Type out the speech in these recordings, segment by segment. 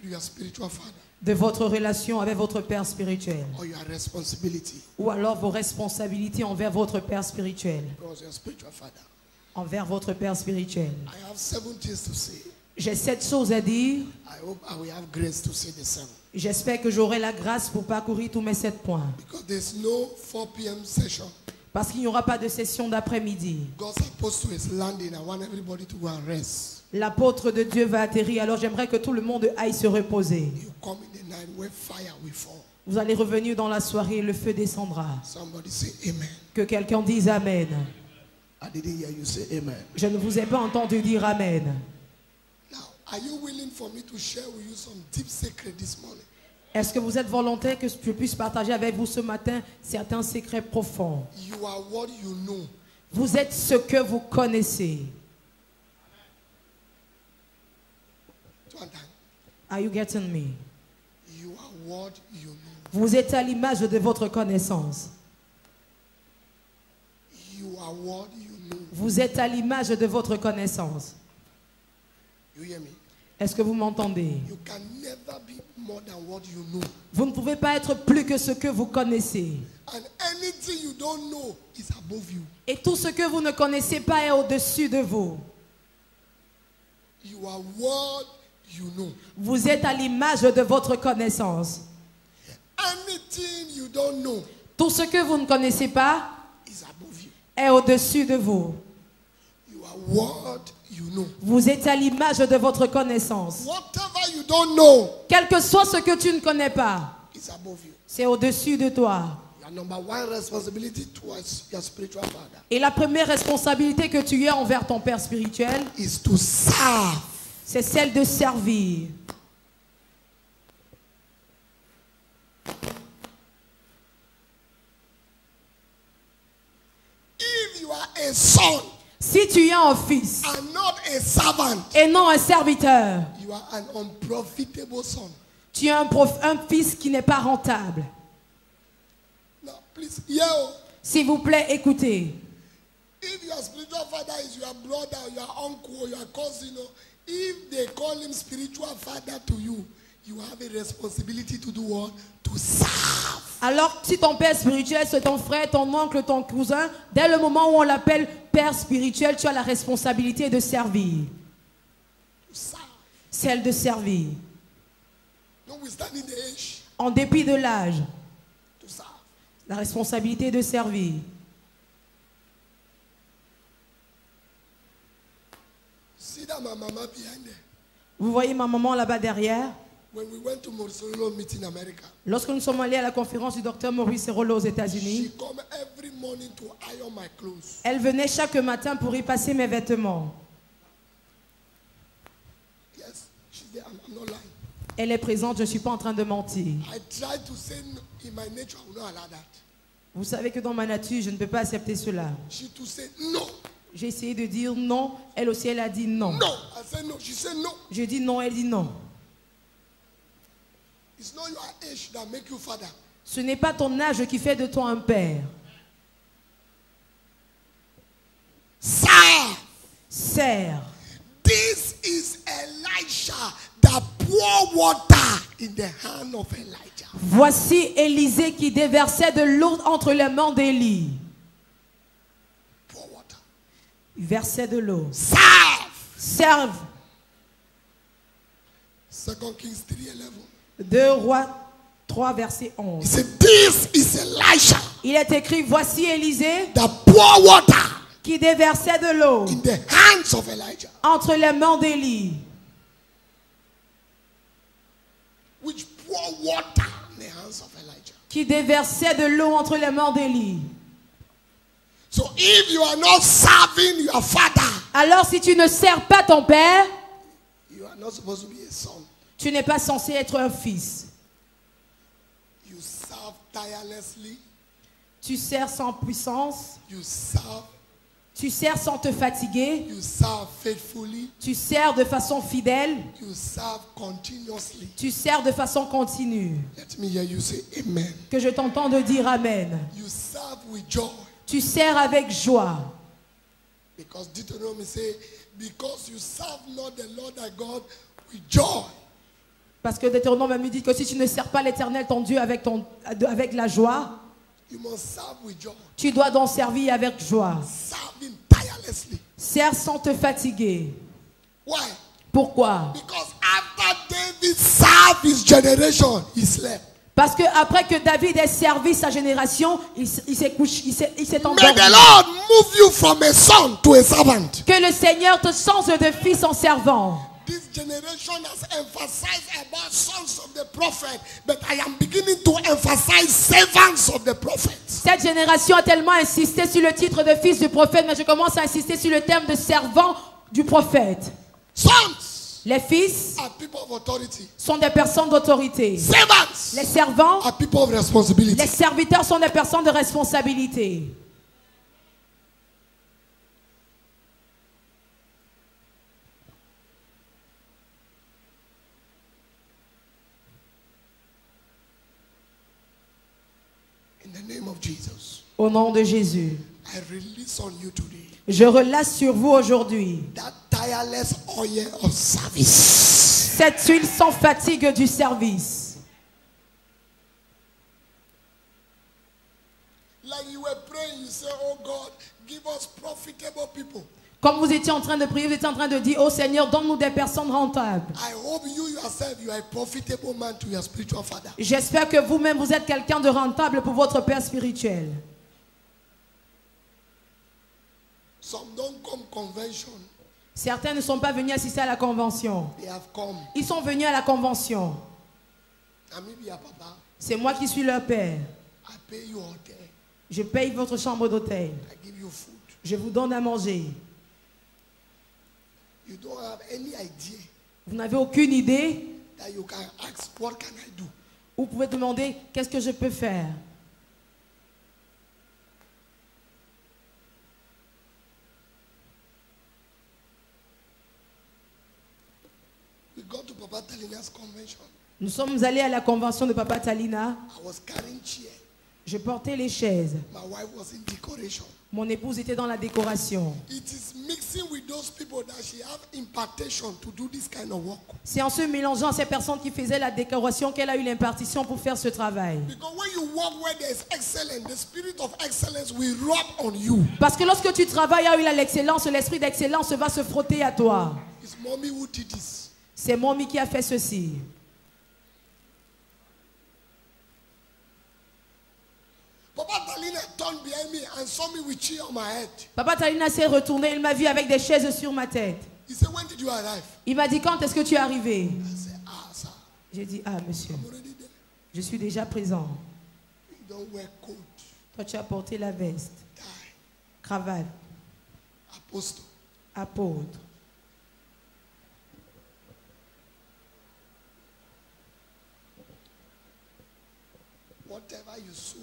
your spiritual father, de votre relation avec votre père spirituel, or your responsibility ou alors vos responsabilités envers votre père spirituel, towards your spiritual father. envers votre père spirituel. I have 7 things to say. J'ai 7 choses à dire. I hope I will have grace to say the 7. J'espère que j'aurai la grâce pour parcourir tous mes 7 points. Because there's no 4 p.m. session. Parce qu'il n'y aura pas de session d'après-midi. God's apostle is landing. I want everybody to go and rest. L'apôtre de Dieu va atterrir, alors j'aimerais que tout le monde aille se reposer. You come in the night where fire will fall. Vous allez revenir dans la soirée et le feu descendra. Somebody say amen. Que quelqu'un dise Amen. I didn't hear you say amen. Je ne vous ai pas entendu dire Amen. Now, are you willing for me to share with you some deep secret this morning? Est-ce que vous êtes volontaire que je puisse partager avec vous ce matin certains secrets profonds? You are what you know. Vous êtes ce que vous connaissez. One time. Are you getting me? You are what you know. Vous êtes à l'image de votre connaissance. You are what you know. Vous êtes à l'image de votre connaissance. You hear me? Est-ce que vous m'entendez? You can never be more than what you know. Vous ne pouvez pas être plus que ce que vous connaissez. And anything you don't know is above you. Et tout ce que vous ne connaissez pas est au-dessus de vous. You are what you know. Vous êtes à l'image de votre connaissance. Anything you don't know Tout ce que vous ne connaissez pas is above you. est au-dessus de vous. You are what you know. Vous êtes à l'image de votre connaissance. Whatever you don't know Quel que soit ce que tu ne connais pas, is above you. c'est au-dessus de toi. Your number one responsibility towards your spiritual father Et la première responsabilité que tu as envers ton père spirituel, is to serve. c'est celle de servir. If you are a son Si tu es un fils and not a servant, et non un serviteur, you are an unprofitable son. tu es un fils qui n'est pas rentable. Now, please, yo, S'il vous plaît, écoutez. if your spiritual father is your brother, your uncle, your cousin, if they call him spiritual father to you, you have a responsibility to do what? To serve. Alors, si ton père spirituel, c'est ton frère, ton oncle, ton cousin, dès le moment où on l'appelle père spirituel, tu as la responsabilité de servir. To serve. Celle de servir. Notwithstanding the age, En dépit de l'âge, to serve. la responsabilité de servir. See that my mama behind there? Vous voyez ma maman là-bas derrière? When we went to Morrisolo meeting in America, Lorsque nous sommes allés à la conférence du docteur Maurice Rollo aux she États-Unis, come every morning to iron my clothes. elle venait chaque matin pour y passer mes vêtements. Yes, she's there. I'm not lying. Elle est présente, je ne suis pas en train de mentir. I tried to say no, in my nature, I will not allow that. Vous savez que dans ma nature, je ne peux pas accepter cela. She to say no. J'ai essayé de dire non, elle aussi elle a dit non. No. I said no. She said no. Je dis non, elle dit non. It's not your age that make you father. Ce n'est pas ton âge qui fait de toi un père. Serve. Sers. This is Elisha that pour water in the hand of Elijah. Voici Élisée qui déversait de l'eau entre les mains d'Élie. Pour water. Il versait de l'eau. Serve. Serve. 2 Kings 3:11. 2 Rois 3, verset He 11. said, this is Elisha Il est écrit, voici Élisée that pour water qui déversait de l'eau in the hands of Elijah. entre les mains d'Élie. Which pour water in the hands of Elijah. Qui déversait de l'eau entre les mains d'Élie. So if you are not serving your father, Alors si tu ne sers pas ton père, you are not supposed to be a son. tu n'es pas censé être un fils. You serve tirelessly. Tu sers sans puissance. You serve. Tu sers sans te fatiguer. You serve faithfully. Tu sers de façon fidèle. You serve continuously. Tu sers de façon continue. Let me hear you say amen. Que je t'entende dire Amen. You serve with joy. Tu sers avec joie. Because Deuteronomy say, because you serve not the Lord thy God with joy. Parce que Deutéronome va me dire que si tu ne sers pas l'Éternel, ton Dieu, avec la joie, You must serve with joy. tu dois donc servir avec joie. Serve him tirelessly. Sers sans te fatiguer. Why? Pourquoi? Because after David served his generation, he slept. Parce que après que David ait servi sa génération, il s'est couché, il s'est endormi. May the Lord move you from a son to a servant. Que le Seigneur te change de fils en servant. This generation has emphasized about sons of the prophet, but I am beginning to emphasize servants of the prophet. Cette génération a tellement insisté sur le titre de fils du prophète, mais je commence à insister sur le terme de servant du prophète. Sons Les fils are people of authority. sont des personnes d'autorité. Servants Les servants, are people of responsibility. les serviteurs sont des personnes de responsabilité. In the name of Jesus, Au nom de Jésus, I release on you today je relâche sur vous aujourd'hui that tireless oil of service. cette huile sans fatigue du service. Like you were praying, you say, oh God, give us profitable people. Comme vous étiez en train de prier, vous étiez en train de dire, oh Seigneur, donne-nous des personnes rentables. I hope you yourself, you are a profitable man to your spiritual father. J'espère que vous-même, vous êtes quelqu'un de rentable pour votre Père spirituel. Some don't come convention. Certains ne sont pas venus assister à la convention. They have come. Ils sont venus à la convention. Amibia Papa, C'est moi qui suis leur Père. I pay you hotel. Je paye votre chambre d'hôtel. I give you food. Je vous donne à manger. You don't have any idea Vous n'avez aucune idée. that you can ask, what can I do? Vous pouvez demander, qu'est-ce que je peux faire? We go to Papa Talina's convention. Nous sommes allés à la convention de Papa Talina. I was carrying chair. Je portais les chaises. My wife was in decoration. Mon épouse était dans la décoration. It is mixing with those people that she have impartation to do this kind of work. C'est en se mélangeant à ces personnes qui faisaient la décoration qu'elle a eu l'impartition pour faire ce travail. Because when you work where there is excellence, the spirit of excellence will rub on you. Parce que lorsque tu travailles là où il y a l'excellence, l'esprit d'excellence va se frotter à toi. It's mommy who did this. C'est Mommy qui a fait ceci. Papa Talina turned behind me and saw me with chair on my head. Papa Talina s'est retourné, il m'a vu avec des chaises sur ma tête. He said, when did you arrive? Il m'a dit, quand est-ce que tu es arrivé? I said, sir, J'ai dit, ah monsieur, I'm already there. je suis déjà présent. You don't wear coat, Toi tu as porté la veste, tie, cravate, apostle. apôtre. Whatever you sow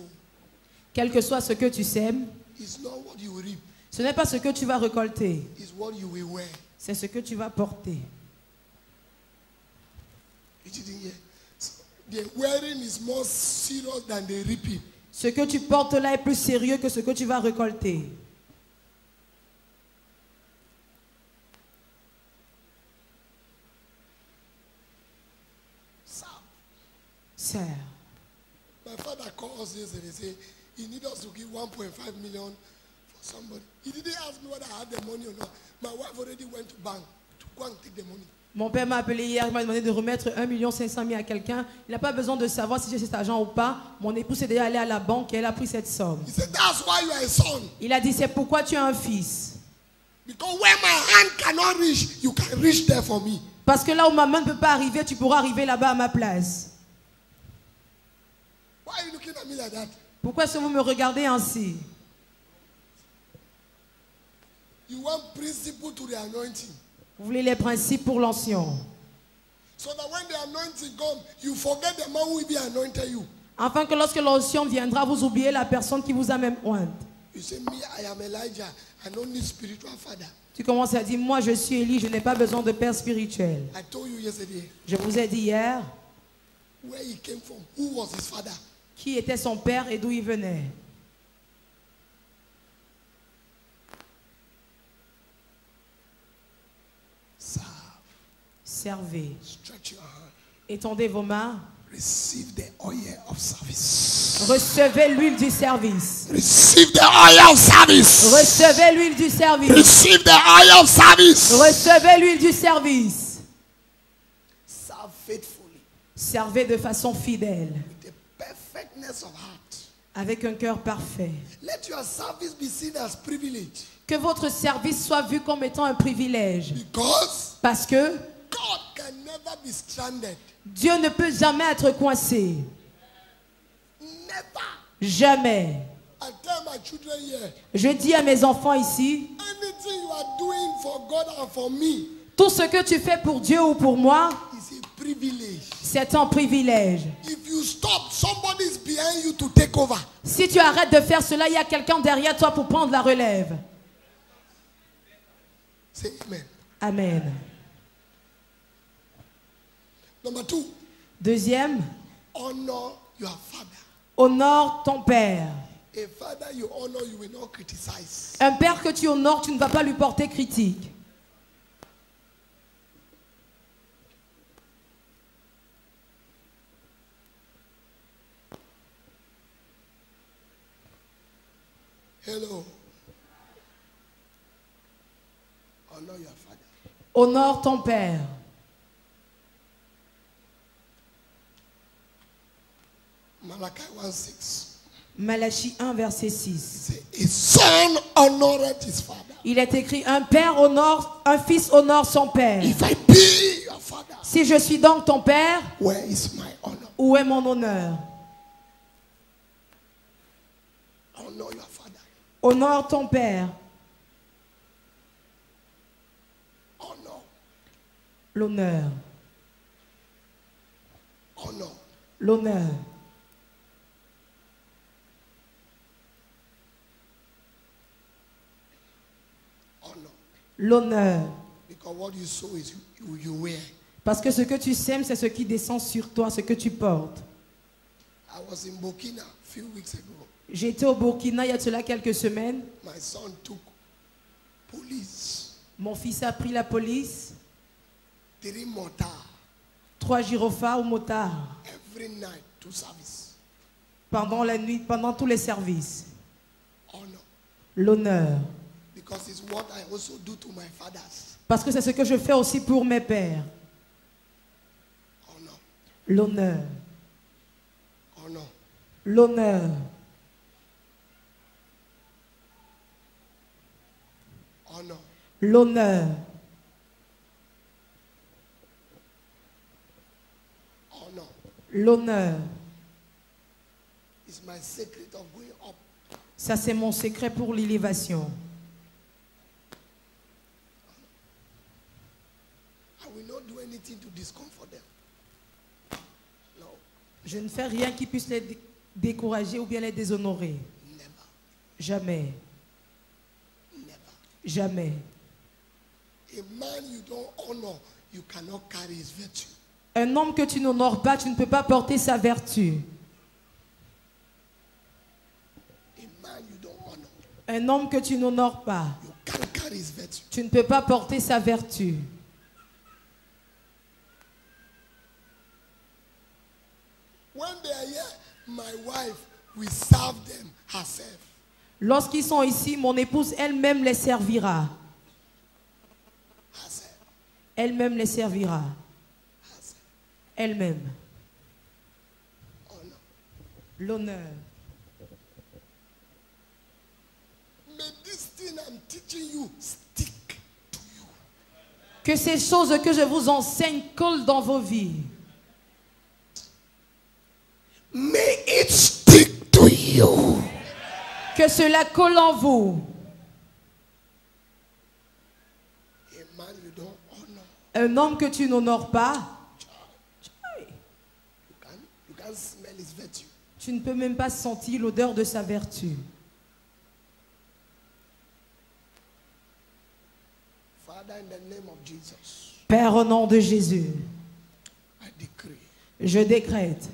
Quel que soit ce que tu sèmes, is not what you reap, ce n'est pas ce que tu vas récolter, it's what you will wear. c'est ce que tu vas porter. You didn't hear? So, the wearing is more serious than the reaping. Ce que tu portes là est plus sérieux que ce que tu vas récolter. Sœur, My father called us yesterday and said he need us to give 1.5 million for somebody. He didn't ask me whether I had the money or not. My wife already went to bank to go and take the money. mon père m'a appelé hier, il m'a demandé de remettre 1 500 000 à quelqu'un. Il n'a pas besoin de savoir si j'ai cet argent ou pas. Mon épouse est déjà allée à la banque et elle a pris cette somme. He said, that's why you are a son. Il a dit, c'est pourquoi tu es un fils. Because where my hand cannot reach, you can reach there for me. Parce que là où ma main ne peut pas arriver, tu pourras arriver là-bas à ma place. Why are you looking at me like that? Pourquoi est-ce que vous me regardez ainsi? You want principle to the anointing. Vous voulez les principes pour l'ancien. So that when the anointing comes, you forget the man who will be anointed you. Afin que lorsque l'ancien viendra, vous oubliez la personne qui vous a même ointe. You say, me, I am Elijah. I don't need spiritual father. Tu commences à dire, moi je suis Élie, je n'ai pas besoin de père spirituel. I told you yesterday Je vous ai dit hier where he came from. Who was his father? qui était son père et d'où il venait. Serve. Servez. Stretch your hand. Étendez vos mains. Receive the oil of service. Recevez l'huile du service. Receive the oil of service. Recevez l'huile du service. Receive the oil of service. Recevez l'huile du service. Serve faithfully. Servez de façon fidèle. With the perfectness of heart. Avec un cœur parfait. Let your service be seen as privilege. Que votre service soit vu comme étant un privilège. Because Parce que God can never be stranded. Dieu ne peut jamais être coincé. Never. Jamais. I tell my children here, Je dis à mes enfants ici, anything you are doing for God and for me tout ce que tu fais pour Dieu ou pour moi, is a privilege. c'est un privilège. If you stop, somebody is behind you to take over. Si tu arrêtes de faire cela, il y a quelqu'un derrière toi pour prendre la relève. Say amen. Amen. Number 2, Deuxième, honor your father. honore ton père. A father you honor, you will not criticize. Un père que tu honores, tu ne vas pas lui porter critique. Hello. Honor your father. Honore ton père. Malachi 1:6. Malachie 1, verset 6. Say, a son honoreth his father. Il est écrit, un père honore, un fils honore son père. If I be your father, Si je suis donc ton père, where is my honor? où est mon honneur? Honor your father. Honore ton père. Honor. L'honneur. Honor. L'honneur. Honor. L'honneur. Because what you sow is you wear. Parce que ce que tu sèmes, c'est ce qui descend sur toi, ce que tu portes. I was in Burkina a few weeks ago. J'étais au Burkina il y a de cela quelques semaines. My son took police, Mon fils a pris la police, 3 mortar 3 gyrophares ou motards, every night to service. pendant la nuit, pendant tous les services. Honor. L'honneur. Because it's what I also do to my fathers. Parce que c'est ce que je fais aussi pour mes pères. Honor. L'honneur. Honor. L'honneur. Honor. L'honneur. Honor L'honneur. is my secret of going up. Ça, c'est mon secret pour l'élévation. I will not do anything to discomfort them. No, Je ne fais rien qui puisse les décourager ou bien les déshonorer. never. Jamais. Never. Jamais. A man you don't honor, you cannot carry his virtue. Un homme que tu n'honores pas, tu ne peux pas porter sa vertu. A man you don't honor, Un homme que tu n'honores pas, you can't carry his virtue. tu ne peux pas porter sa vertu. When they are here, my wife will serve them herself. Lorsqu'ils sont ici, mon épouse elle-même les servira. Herself. Elle-même les servira. Herself. Elle-même. Honor. L'honneur. May this thing I'm teaching you stick to you. Que ces choses que je vous enseigne collent dans vos vies. May it stick to you. Que cela colle en vous. A man you don't honor, Un homme que tu n'honores pas, you can't smell his virtue. tu ne peux même pas sentir l'odeur de sa vertu. Father, in the name of Jesus, Père, au nom de Jésus, I decree je décrète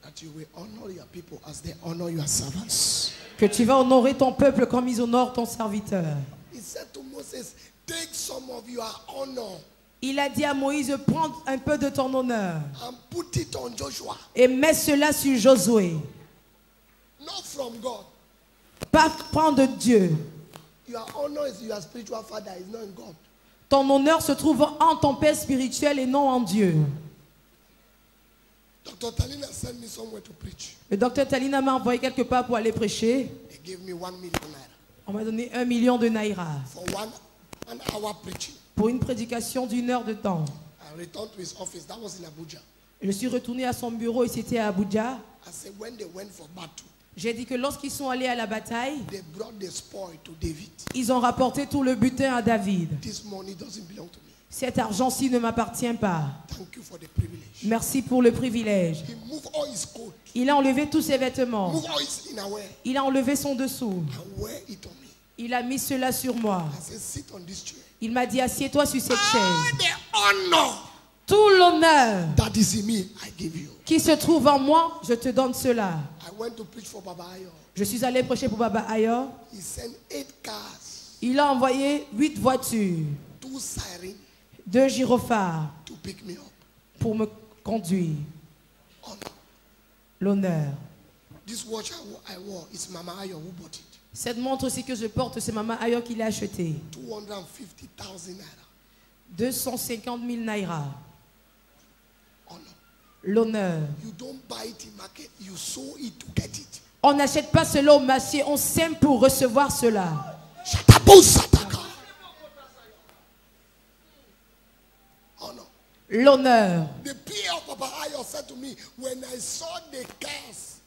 that you will honor your people as they honor your servants. que tu vas honorer ton peuple comme ils honorent ton serviteur. He said to Moses, take some of your honor. Il a dit à Moïse, prends un peu de ton honneur and put it on Joshua. et mets cela sur Josué. Not from God. Pas prendre de Dieu. Your honor is your spiritual father, is not in God. Ton honneur se trouve en ton père spirituel et non en Dieu. Dr. Talina sent me somewhere to preach. Le docteur Talina m'a envoyé quelque part pour aller prêcher. They gave me 1 million naira On m'a donné 1 million de naira for one hour preaching. pour une prédication d'1 heure de temps. I returned to his office. That was in Abuja. Je suis retourné à son bureau et c'était à Abuja. I said, when they went for battle, J'ai dit que lorsqu'ils sont allés à la bataille, they brought the spoil to David. ils ont rapporté tout le butin à David. This money doesn't belong to me. Cet argent-ci ne m'appartient pas. Thank you for the privilege. Merci pour le privilège. He moved all his coat, Il a enlevé tous ses vêtements. moved all his innerwear, Il a enlevé son dessous. and wear it on me. Il a mis cela sur moi. I said, sit on this chair. Il m'a dit, assieds-toi sur cette chaise. All the honor Tout l'honneur that is in me, I give you. qui se trouve en moi, je te donne cela. I went to preach for Baba Ayo. Je suis allé prêcher pour Baba Ayor. He sent 8 cars, Il a envoyé 8 voitures, 2 sirens 2 gyrophares to pick me up. pour me conduire. Honor. L'honneur. This watch I wore is Mama Ayo who bought it. Cette montre aussi que je porte, c'est Maman Ayor qui l'a achetée. 250,000 naira. 250 000 naira. Honor. L'honneur. You don't buy it in market, you sow it to get it. On n'achète pas cela au marché, on sème pour recevoir cela. Shatabu Sataka. Honor. L'honneur. The PA of Papa Ayo said to me, when I saw the cars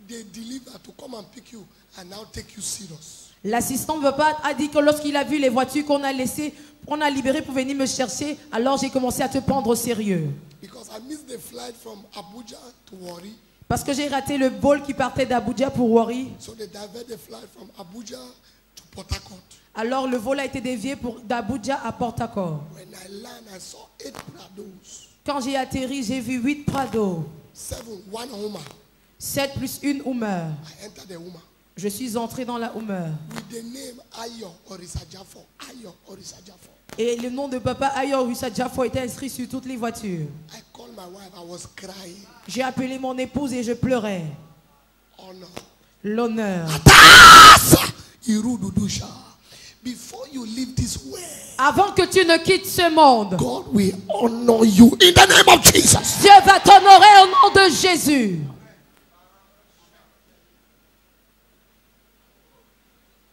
they deliver to come and pick you, I now take you serious. L'assistant papa a dit que lorsqu'il a vu les voitures qu'on a laissées, on a libérées pour venir me chercher, alors j'ai commencé à te prendre au sérieux. Because I missed the flight from Abuja to Warri. Parce que j'ai raté le vol qui partait d'Abuja pour Warri. So they divert the flight from Abuja to Port Harcourt. Alors le vol a été dévié d'Abuja à Port Harcourt. When I land, I saw 8 Prados. Quand j'ai atterri, j'ai vu 8 Prado. 7, 1 Hummer. 7 plus 1 Hummer. I entered the Hummer. Je suis entré dans la Hummer. With the name Ayo Orisajafo. Ayo Orisajafo. Et le nom de papa Ayor Wissa Jafo était inscrit sur toutes les voitures. I called my wife, I was crying. J'ai appelé mon épouse et je pleurais. Honor. L'honneur. Tasa! Irududusha. Before you leave this world, Avant que tu ne quittes ce monde, God will honor you in the name of Jesus. Dieu va t'honorer au nom de Jésus.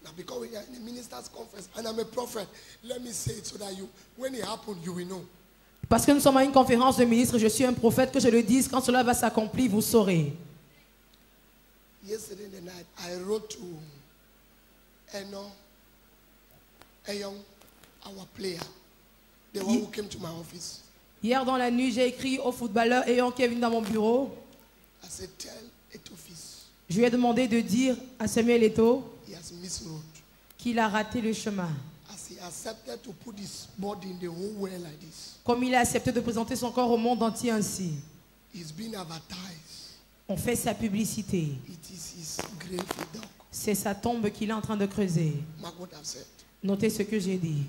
Now, because we are in a minister's conference and I'm a prophet, let me say it so that you, when it happens, you will know. Parce que nous sommes à une conférence de ministres, je suis un prophète, que je le dise, quand cela va s'accomplir, vous saurez. Yesterday night, I wrote to Eno Eyong, our player, the one who came to my office. Hier dans la nuit, j'ai écrit au footballeur Eyon qui est venu dans mon bureau. I said, tell Etofis, Je lui ai demandé de dire à Samuel Eto'o he has missed road. qu'il a raté le chemin. As he accepted to put his body in the whole world like this, Comme il a accepté de présenter son corps au monde entier ainsi. he's been advertised. On fait sa publicité. It is his grave dog. C'est sa tombe qu'il est en train de creuser. Mark what I've said. Notez ce que j'ai dit.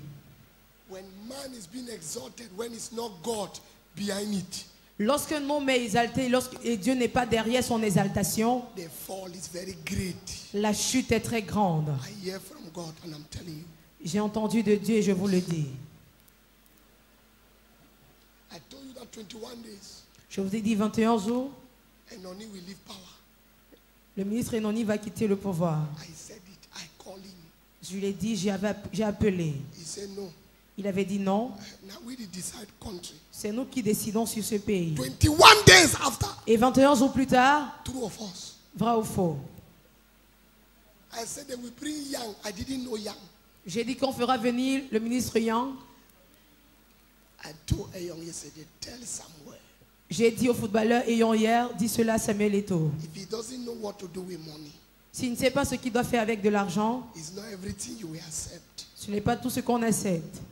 When man is being exalted, when it's not God behind it, Lorsqu'un homme est exalté, et Dieu n'est pas derrière son exaltation, the fall is very great. la chute est très grande. I hear from God and I'm telling you. J'ai entendu de Dieu et je vous le dis. I told you that 21 days, Je vous ai dit 21 jours, Enoni will leave power. le ministre Enoni va quitter le pouvoir. I said it, I called him. Je lui ai dit, j'ai appelé. He said no. Il avait dit non, Now we decide country. c'est nous qui décidons sur ce pays. 21 days after, Et 21 jours plus tard, two of us. vrai ou faux? I said they will bring Yang. I didn't know Yang. J'ai dit qu'on fera venir le ministre Yang. I told Eyong yesterday, tell Samuel, J'ai dit au footballeur ayant hier, dis cela à Samuel Eto'o. if he doesn't know what to do with money, S'il ne sait pas ce qu'il doit faire avec de l'argent, it's not everything you will accept. ce n'est pas tout ce qu'on accepte.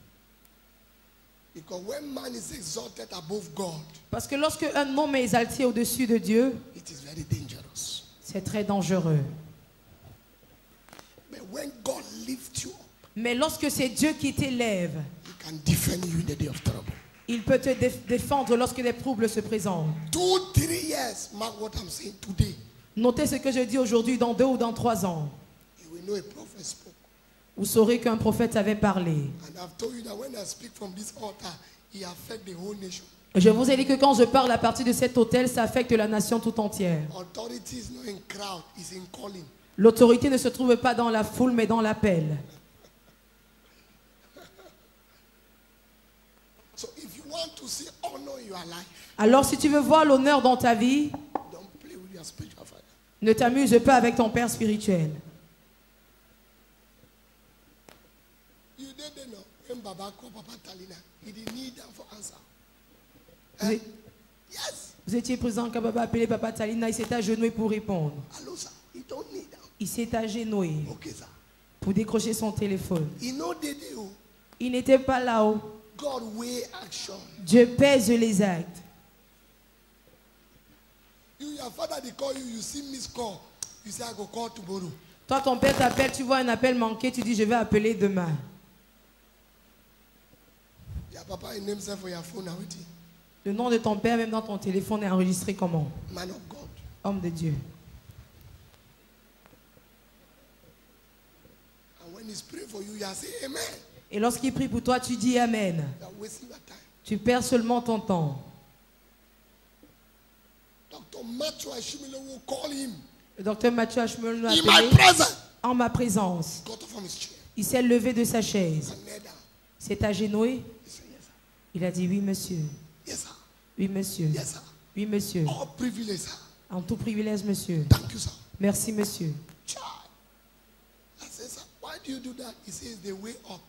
Because when man is exalted above God, Parce que lorsque un homme est exalté au-dessus de Dieu, it is very dangerous. c'est très dangereux. But when God lifts you up, Mais lorsque c'est Dieu qui t'élève, He can defend you in the day of trouble. Il peut te défendre lorsque des troubles se présentent. 2-3 years, mark what I'm saying today. Notez ce que je dis aujourd'hui, dans 2 ou dans 3 ans. You will know a prophet spoke. Vous saurez qu'un prophète avait parlé. And I've told you that when I speak from this altar, it affects the whole nation. Je vous ai dit que quand je parle à partir de cet hôtel, ça affecte la nation tout entière. Authority is not in crowd, it's in calling. L'autorité ne se trouve pas dans la foule, mais dans l'appel. So if you want to see honor in your life, Alors si tu veux voir l'honneur dans ta vie, don't play with your spiritual father. ne t'amuse pas avec ton père spirituel. You didn't know when Baba called Papa Talina, he didn't need them for answer. Vous, Eh? êtes- Yes. vous étiez présent quand Baba appelé Papa Talina, il s'est agenouillé pour répondre. Hello, sir. He don't need them. Il s'est agenouillé Okay, sir. pour décrocher son téléphone. He know they do. Il n'était pas là-haut. God weigh action. Dieu pèse les actes. You, your father, they call you, you see miss call. You say, I go call tomorrow. Toi, ton père t'appelle, tu vois un appel manqué, tu dis je vais appeler demain. Your papa, he name himself for your phone already. Le nom de ton père, même dans ton téléphone, est enregistré comment? Man of God. Homme de Dieu. And when he's praying for you, you say, Amen. Et lorsqu'il prie pour toi, tu dis Amen. You are wasting your time. Tu perds seulement ton temps. Dr. Matthew Ashimile will call him Le docteur Mathieu Ashmel nous a in my appelé presence. en ma présence. Got up from his chair Il s'est levé de sa chaise. and knelt down. S'est agenouillé. He said, Yes, sir. Il a dit oui, monsieur. Yes, sir. Oui, monsieur. Yes, sir. Oui, monsieur. All privilege, sir. En tout privilège, monsieur. Thank you, sir. Merci, monsieur. Child. I said, sir, why do you do that? He says, the way up.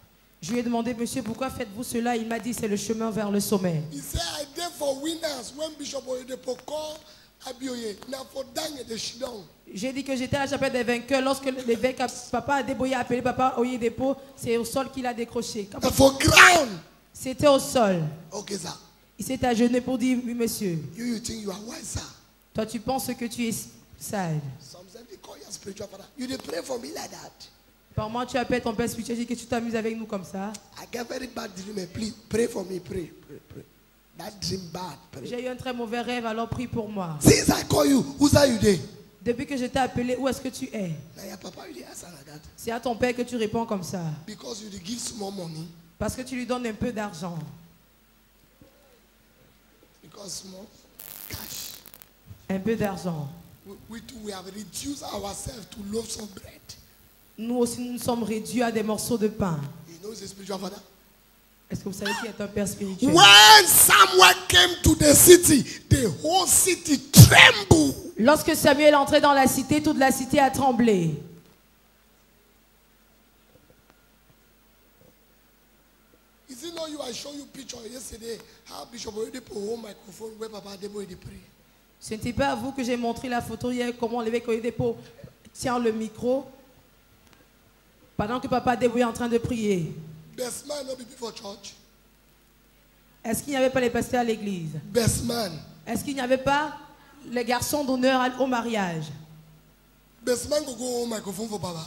Je lui ai demandé, monsieur, pourquoi faites-vous cela? Il m'a dit, c'est le chemin vers le sommet. He said, I did for winners when Bishop Oyedepo called Abioye. Now for Daniel, the Shidong. J'ai dit que j'étais à la chapelle des vainqueurs. Lorsque l'évêque, papa Adeboye a appelé papa Oyedepo, c'est au sol qu'il a décroché. Now for ground. C'était au sol. Okay, sir. Il s'est agenouillé pour dire, oui, monsieur. You think you are wise, sir. Toi, tu penses que tu es sage. Sometimes they call your spiritual father. You dey pray for me like that. Par moi, tu appelles ton père spirituel, tu dis que tu t'amuses avec nous comme ça. I get very bad dream. Please pray for me. Pray, pray, pray. That dream bad. Pray. J'ai eu un très mauvais rêve, alors prie pour moi. Since I call you, who's are you there? Depuis que je t'ai appelé, où est-ce que tu es? Now your papa will dey answer like that. C'est à ton père que tu réponds comme ça. Because you dey give small money. Parce que tu lui donnes un peu d'argent. Because small cash. Un peu d'argent. We too, we have reduced ourselves to loaves of bread. Nous aussi, nous sommes réduits à des morceaux de pain. You know the spiritual father? Est-ce que vous savez qui est un père spirituel? When Samuel came to the city, the whole city trembled. Lorsque Samuel est entré dans la cité, toute la cité a tremblé. Is it not you? I showed you picture yesterday how Bishop Oyedepo hold microphone where Papa Adeboye dey pray. Ce n'était pas à vous que j'ai montré la photo hier, comment l'évêque Oyedepo tient le micro pendant que papa Adeboye est en train de prier. Best man not be before church. Est-ce qu'il n'y avait pas les pasteurs à l'église? Best man. Est-ce qu'il n'y avait pas les garçons d'honneur au mariage? Best man go hold microphone for Baba.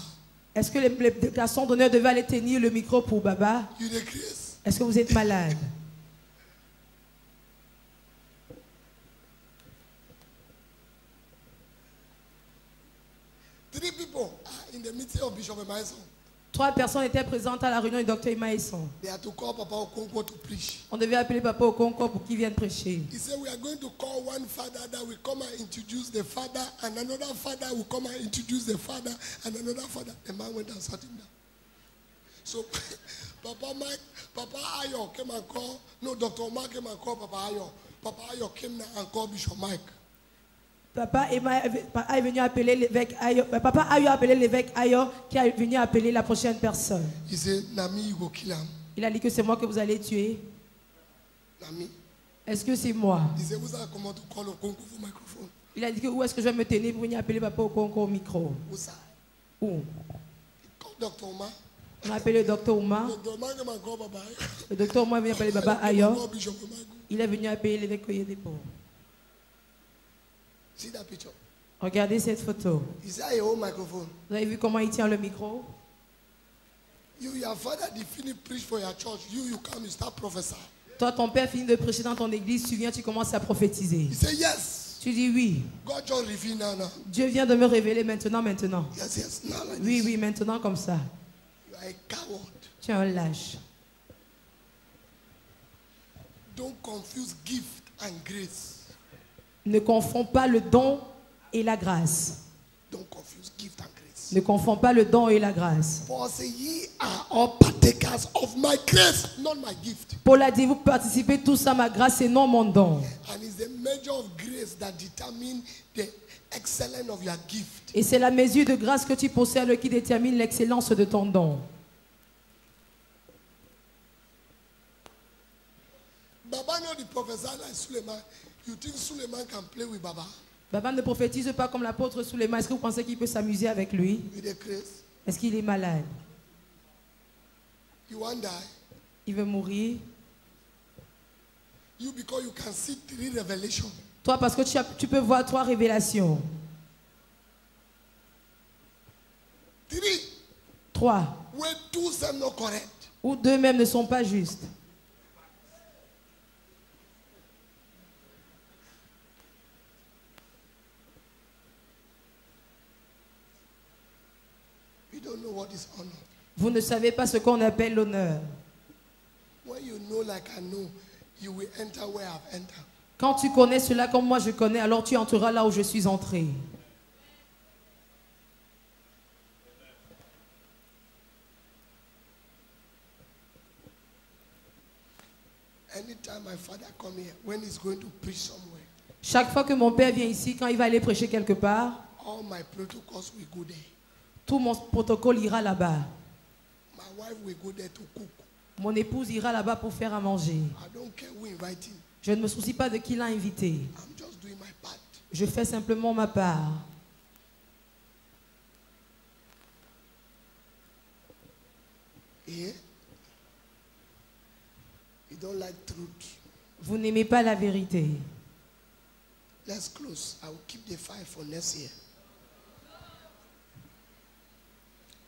Est-ce que les garçons d'honneur devaient aller tenir le micro pour Baba? You dey craze. Est-ce que vous êtes malade? Three people are in the meeting of Bishop Emmaison. 3 personnes étaient présentes à la réunion du docteur Imaïson. They had to call Papa Okonkwo to preach. On devait appeler papa au Concours pour qu'il vienne prêcher. He said, we are going to call one father that will come and introduce the father, and another father will come and introduce the father, and another father. The man went and sat him down. So, Papa Mike, Papa Ayo came and called, no, Dr. Omar came and called Papa Ayo. Papa Ayo came now and called Bishop Mike. Papa est venu appeler l'évêque Ayo. Papa Ayo a appelé l'évêque Ayo qui est venu appeler la prochaine personne. He said, Nami, you go kill him. Il a dit que c'est moi que vous allez tuer. Nami. Est-ce que c'est moi? He said, who's that come out to call Okonkwo for microphone? Il a dit que où est-ce que je vais me tenir pour venir appeler papa au Concours au micro? Who's that? Où? He called Dr. Omar. On a appelé le docteur Ouma. Dr. Omar came and called Papa Ayo. Le docteur Ouma est venu appeler Baba Called Ayo. Bishop Omar. Il est venu appeler l'évêque Oyedepo. See that picture? Regardez cette photo. He said, I hold microphone. Vous avez vu comment il tient le micro? Your father did finish preach for your church. You come, you start prophesying. Toi, ton père finit de prêcher dans ton église, tu viens, tu commences à prophétiser. He said, yes. Tu dis oui. God just revealed now. Dieu vient de me révéler maintenant. Yes. Now like Oui, this. oui, maintenant comme ça. You are a coward. Tu es un lâche. Don't confuse gift and grace. Ne confonds pas le don et la grâce. Don't confuse gift and grace. Ne confonds pas le don et la grâce. Paul said, ye are all partakers of my grace, not my gift. Paul a dit, vous participez tous à ma grâce et non mon don. And it's the measure of grace that determines the excellence of your gift. Et c'est la mesure de grâce que tu possèdes qui détermine l'excellence de ton don. Baba know the professor like Suleiman. You think Suleiman can play with Baba? Baba ne prophétise pas comme l'apôtre Suleiman. Est-ce que vous pensez qu'il peut s'amuser avec lui? With the grace? Est-ce qu'il est malade? You won't die. Il veut mourir. You because you can see 3 revelations. Toi, parce que tu peux voir 3 révélations. 3. Where 2 are not correct. Ou 2 même ne sont pas justes. You don't know what is honor. Vous ne savez pas ce qu'on appelle l'honneur. When you know like I know, you will enter where I've entered. Quand tu connais cela comme moi je connais, alors tu entreras là où je suis entré. Anytime my father come here, when he's going to preach somewhere, Chaque fois que mon père vient ici, quand il va aller prêcher quelque part, all my protocols will go there. tout mon protocole ira là-bas. My wife will go there to cook. Mon épouse ira là-bas pour faire à manger. I don't care who invite him. Je ne me soucie pas de qui l'a invité. I'm just doing my part. Je fais simplement ma part. Yeah? You don't like truth. Vous n'aimez pas la vérité. Let's close. I will keep the fire for next year.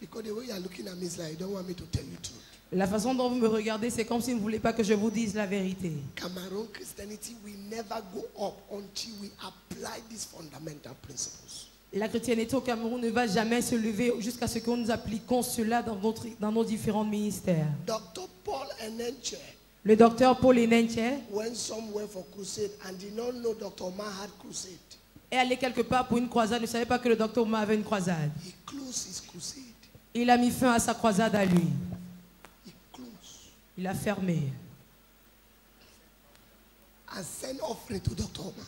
Because the way you are looking at me is like you don't want me to tell you truth. La façon dont vous me regardez, c'est comme si vous ne voulez pas que je vous dise la vérité. Cameroon Christianity will never go up until we apply these fundamental principles. La chrétienté au Cameroun ne va jamais se lever jusqu'à ce que nous appliquons cela dans nos différents ministères. Dr. Paul Enenche Le docteur Paul Enenche went somewhere for crusade and did not know Dr. Omar had crusade. est allé quelque part pour une croisade. Ne savait pas que le docteur Omar avait une croisade. He closed his crusade. Il a mis fin à sa croisade à lui. He closed Il a fermé. and sent offering to Dr. Omar.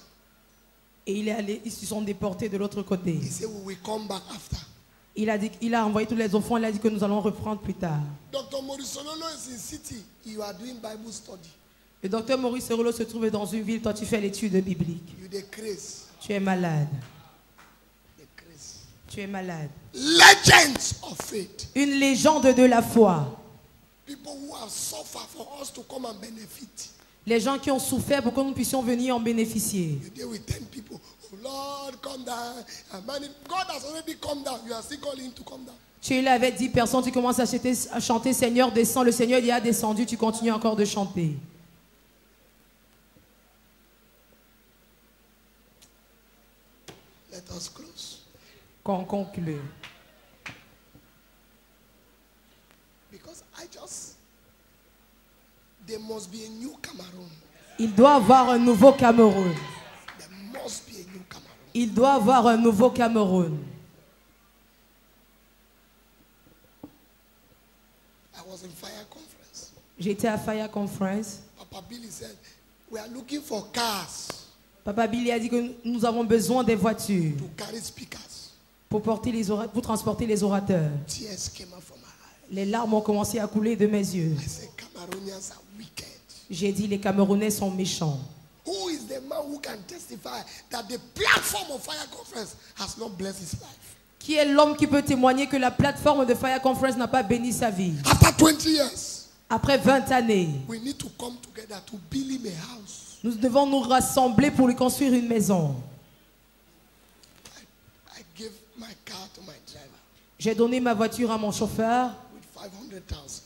Et il est allé, ils se sont déportés de l'autre côté. He said we will come back after. Il a envoyé tous les offrandes. Il a dit que nous allons reprendre plus tard. Dr. Morisonolo is in city. You are doing Bible study. Le docteur Maurice Serolo se trouve dans une ville. Toi, tu fais l'étude biblique. You the craze. Tu es malade. The craze. Tu es malade. Legends of faith. Une légende de la foi. People who have suffered for us to come and benefit. Les gens qui ont souffert pour que nous puissions venir en bénéficier. You deal with 10 people. Oh Lord, come down. And God has already come down. You are still calling him to come down. Tu es là avec 10 personnes, tu commences à chanter Seigneur descend. Le Seigneur il a descendu, tu continues encore de chanter. Let us close. Qu'on conclue. Because there must be a new Cameroon. Il doit avoir un nouveau Cameroun. There must be a new Cameroon. Il doit avoir un nouveau Cameroun. I was in Fire Conference. J'étais à Fire Conference. Papa Billy said, we are looking for cars Papa Billy a dit que nous avons besoin des voitures to carry speakers. pour transporter les orateurs. Tears came out from my eyes. Les larmes ont commencé à couler de mes yeux. I said, Cameroonians are wicked. J'ai dit les Camerounais sont méchants. Who is the man who can testify that the platform of Fire Conference has not blessed his life? Qui est l'homme qui peut témoigner que la plateforme de Fire Conference n'a pas béni sa vie? After 20 years, Après 20 années, we need to come together to build him a house. nous devons nous rassembler pour lui construire une maison. I gave my car to my driver J'ai donné ma voiture à mon chauffeur with 500,000.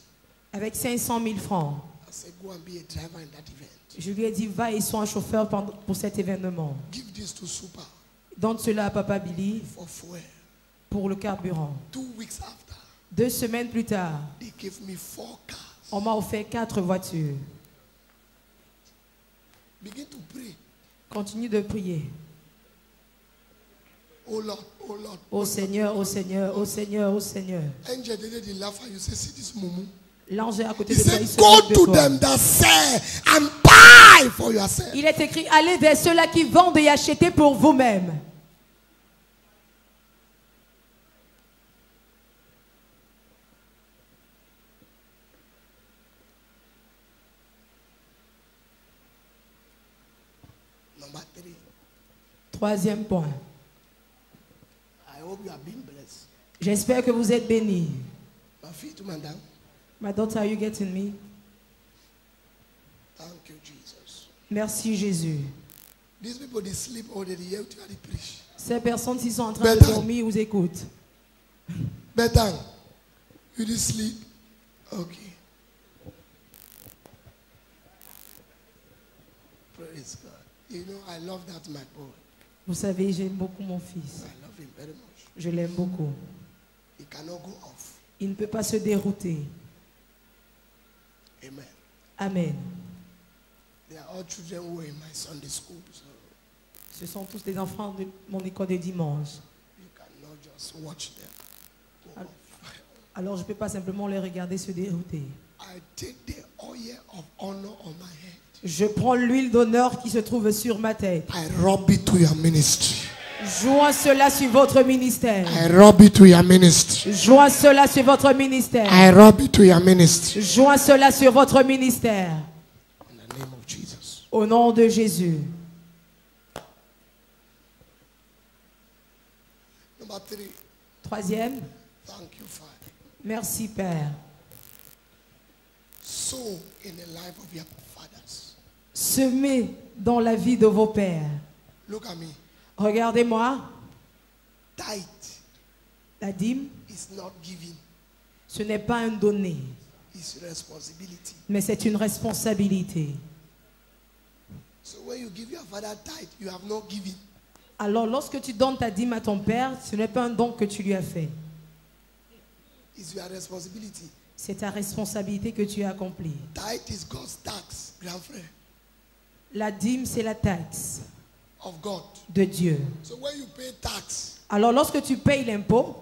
avec 500 000 francs. I said, go and be a driver in that event. Je lui ai dit, va et sois un chauffeur pour cet événement. Give this to Super Donne cela à Papa Billy for fuel. pour le carburant. 2 weeks after, 2 semaines plus tard, they gave me 4 cars. on m'a offert 4 voitures. Begin to pray. Continue de prier. Oh Lord, oh Lord. Ô Seigneur, ô Seigneur, ô Seigneur, ô Seigneur. Angel did laugh and you say, see this mumu. L'ange est à côté He de toi. Il said, se go moque de to toi. them that sell and buy for yourself. Il est écrit, allez vers ceux-là qui vendent et achetez pour vous-même. Number 3. 3e point. I hope you have been blessed. J'espère que vous êtes bénis. My feet, madam. My daughter, are you getting me? Thank you, Jesus. Merci Jésus. These people, they sleep already. You have to preach. Ces personnes qui sont en train de Bethany. dormir vous écoutent. Bethan, you did sleep? Okay. Praise God. You know, I love that, my boy. Vous savez, j'aime beaucoup mon fils. I love him very much. Je l'aime beaucoup. He cannot go off. Il ne peut pas se dérouter. Amen. Amen. They are all children who are in my Sunday school, so Ce sont tous des enfants de mon école de dimanche. you cannot just watch them go off. Alors je ne peux pas simplement les regarder se dérouter. I take the oil of honor on my head. Je prends l'huile d'honneur qui se trouve sur ma tête. I rub it to your ministry. Joins cela sur votre ministère. I rub it to your ministry. Joins cela sur votre ministère. I rub it to your ministry. Joins cela sur votre ministère. In the name of Jesus. Au nom de Jésus. Number 3. 3e, Thank you, Father. merci Père. Sow in the life of your fathers. Semez dans la vie de vos pères. Look at me. Regardez-moi, Tithe la dîme, is not giving. ce n'est pas un donné, It's responsibility. mais c'est une responsabilité. So when you give your father tithe, you have not given. Alors lorsque tu donnes ta dîme à ton père, ce n'est pas un don que tu lui as fait. It's your responsibility. C'est ta responsabilité que tu as accomplie. Tithe is God's tax, grand frère, La dîme, c'est la taxe of God. de Dieu. So when you pay tax, Alors lorsque tu payes l'impôt,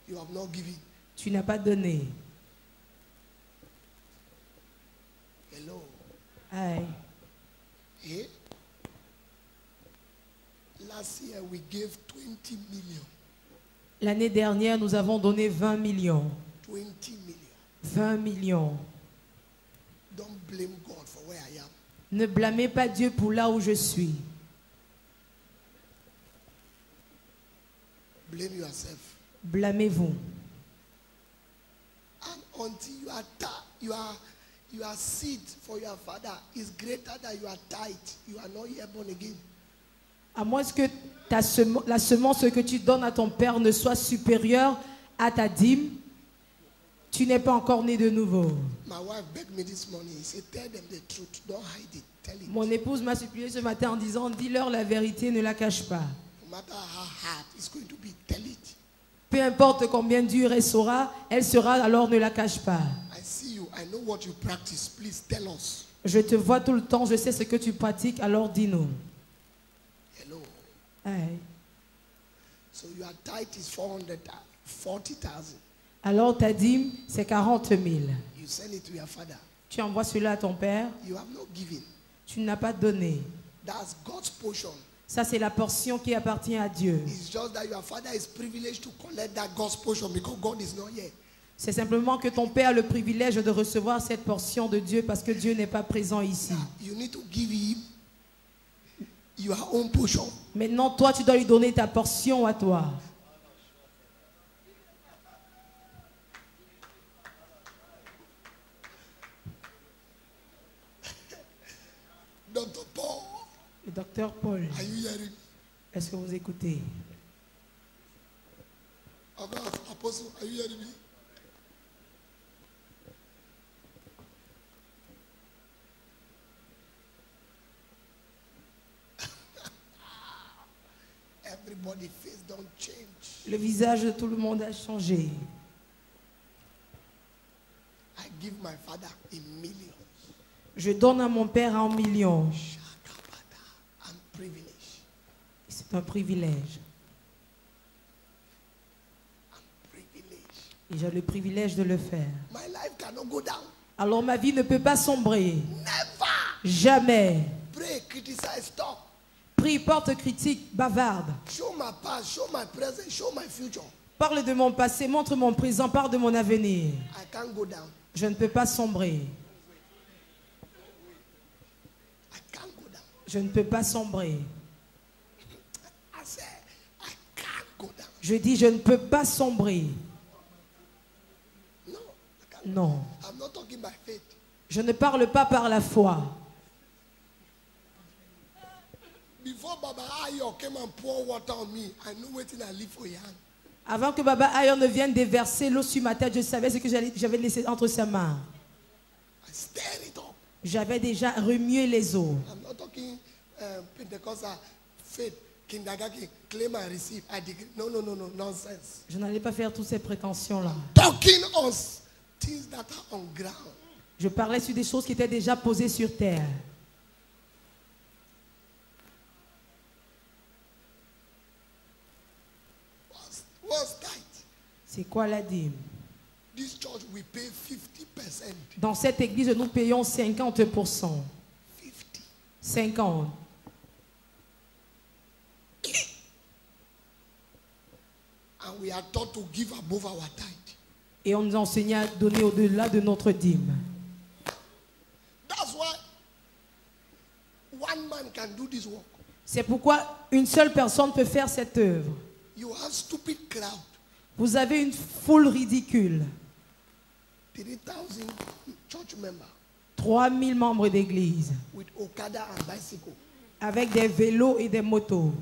you have not given. tu n'as pas donné. Hello. Aïe. Eh? Last year we gave 20 million. L'année dernière, nous avons donné 20 millions. 20 million. 20 millions. Don't blame God for where I am. Ne blâmez pas Dieu pour là où je suis. Blame yourself. Blâmez-vous. And until your seed for your father is greater than your tithe, you are not yet born again. À moins que la semence que tu donnes à ton père ne soit supérieure à ta dîme, tu n'es pas encore né de nouveau. My wife begged me this morning. He said, tell them the truth. Don't hide it. Tell it. Mon épouse m'a supplié ce matin en disant, dis-leur la vérité, ne la cache pas. No matter how hard it's going to be, tell it. Peu importe combien dur elle sera, alors ne la cache pas. I see you. I know what you practice. Please tell us. Je te vois tout le temps, je sais ce que tu pratiques, alors dis-nous. Hello. Aïe. So your tithe is 40,000. Alors ta dîme, c'est 40 000. You send it to your father. Tu envoies cela à ton père, You have not given. tu n'as pas donné. That's God's portion. Ça, c'est la portion qui appartient à Dieu. It's just that your father is privileged to collect that God's portion because God is not here. C'est simplement que ton père a le privilège de recevoir cette portion de Dieu parce que Dieu n'est pas présent ici. You need to give him your own portion. Maintenant, toi, tu dois lui donner ta portion à toi. Dr. Paul, Le docteur Paul, are you hearing me? est-ce que vous écoutez? Apostle, are you hearing me? Everybody's face don't change. Le visage de tout le monde a changé. I give my father a million. Je donne à mon père 1 million. I'm privileged. C'est un privilège. Et j'ai le privilège de le faire. My life cannot go down. Alors ma vie ne peut pas sombrer. Never. Jamais. Pray, criticize, stop. Prie, porte, critique, bavarde. Show my past, show my present, show my future. Parle de mon passé, montre mon présent, parle de mon avenir. I can't go down. Je ne peux pas sombrer. I can't go down. Je ne peux pas sombrer. I said, I can't go down. Je dis, je ne peux pas sombrer. No, I can't. Non. I'm not talking by faith. Je ne parle pas par la foi. Before Baba Ayo came and pour water on me, I knew waiting I live for Yan. Avant que Baba Ayon ne vienne déverser l'eau sur ma tête, je savais ce que j'avais laissé entre ses mains. I stirred it up. J'avais déjà remué les eaux. I'm not talking Pentecostal faith, kindergarten, claim and receive. I decree. No, nonsense. Je n'allais pas faire toutes ces prétentions-là. Talking on things that are on ground. Je parlais sur des choses qui étaient déjà posées sur terre. What's tithe? C'est quoi la dîme? This church we pay 50%. Dans cette église, nous payons 50%. 50. 50. And we are taught to give above our tithe. Et on nous enseigne à donner au-delà de notre dîme. That's why one man can do this work. C'est pourquoi une seule personne peut faire cette œuvre. You have stupid crowd. Vous avez une foule ridicule. 3,000 church members 3000 membres d'église with Okada and bicycle. avec des vélos et des motos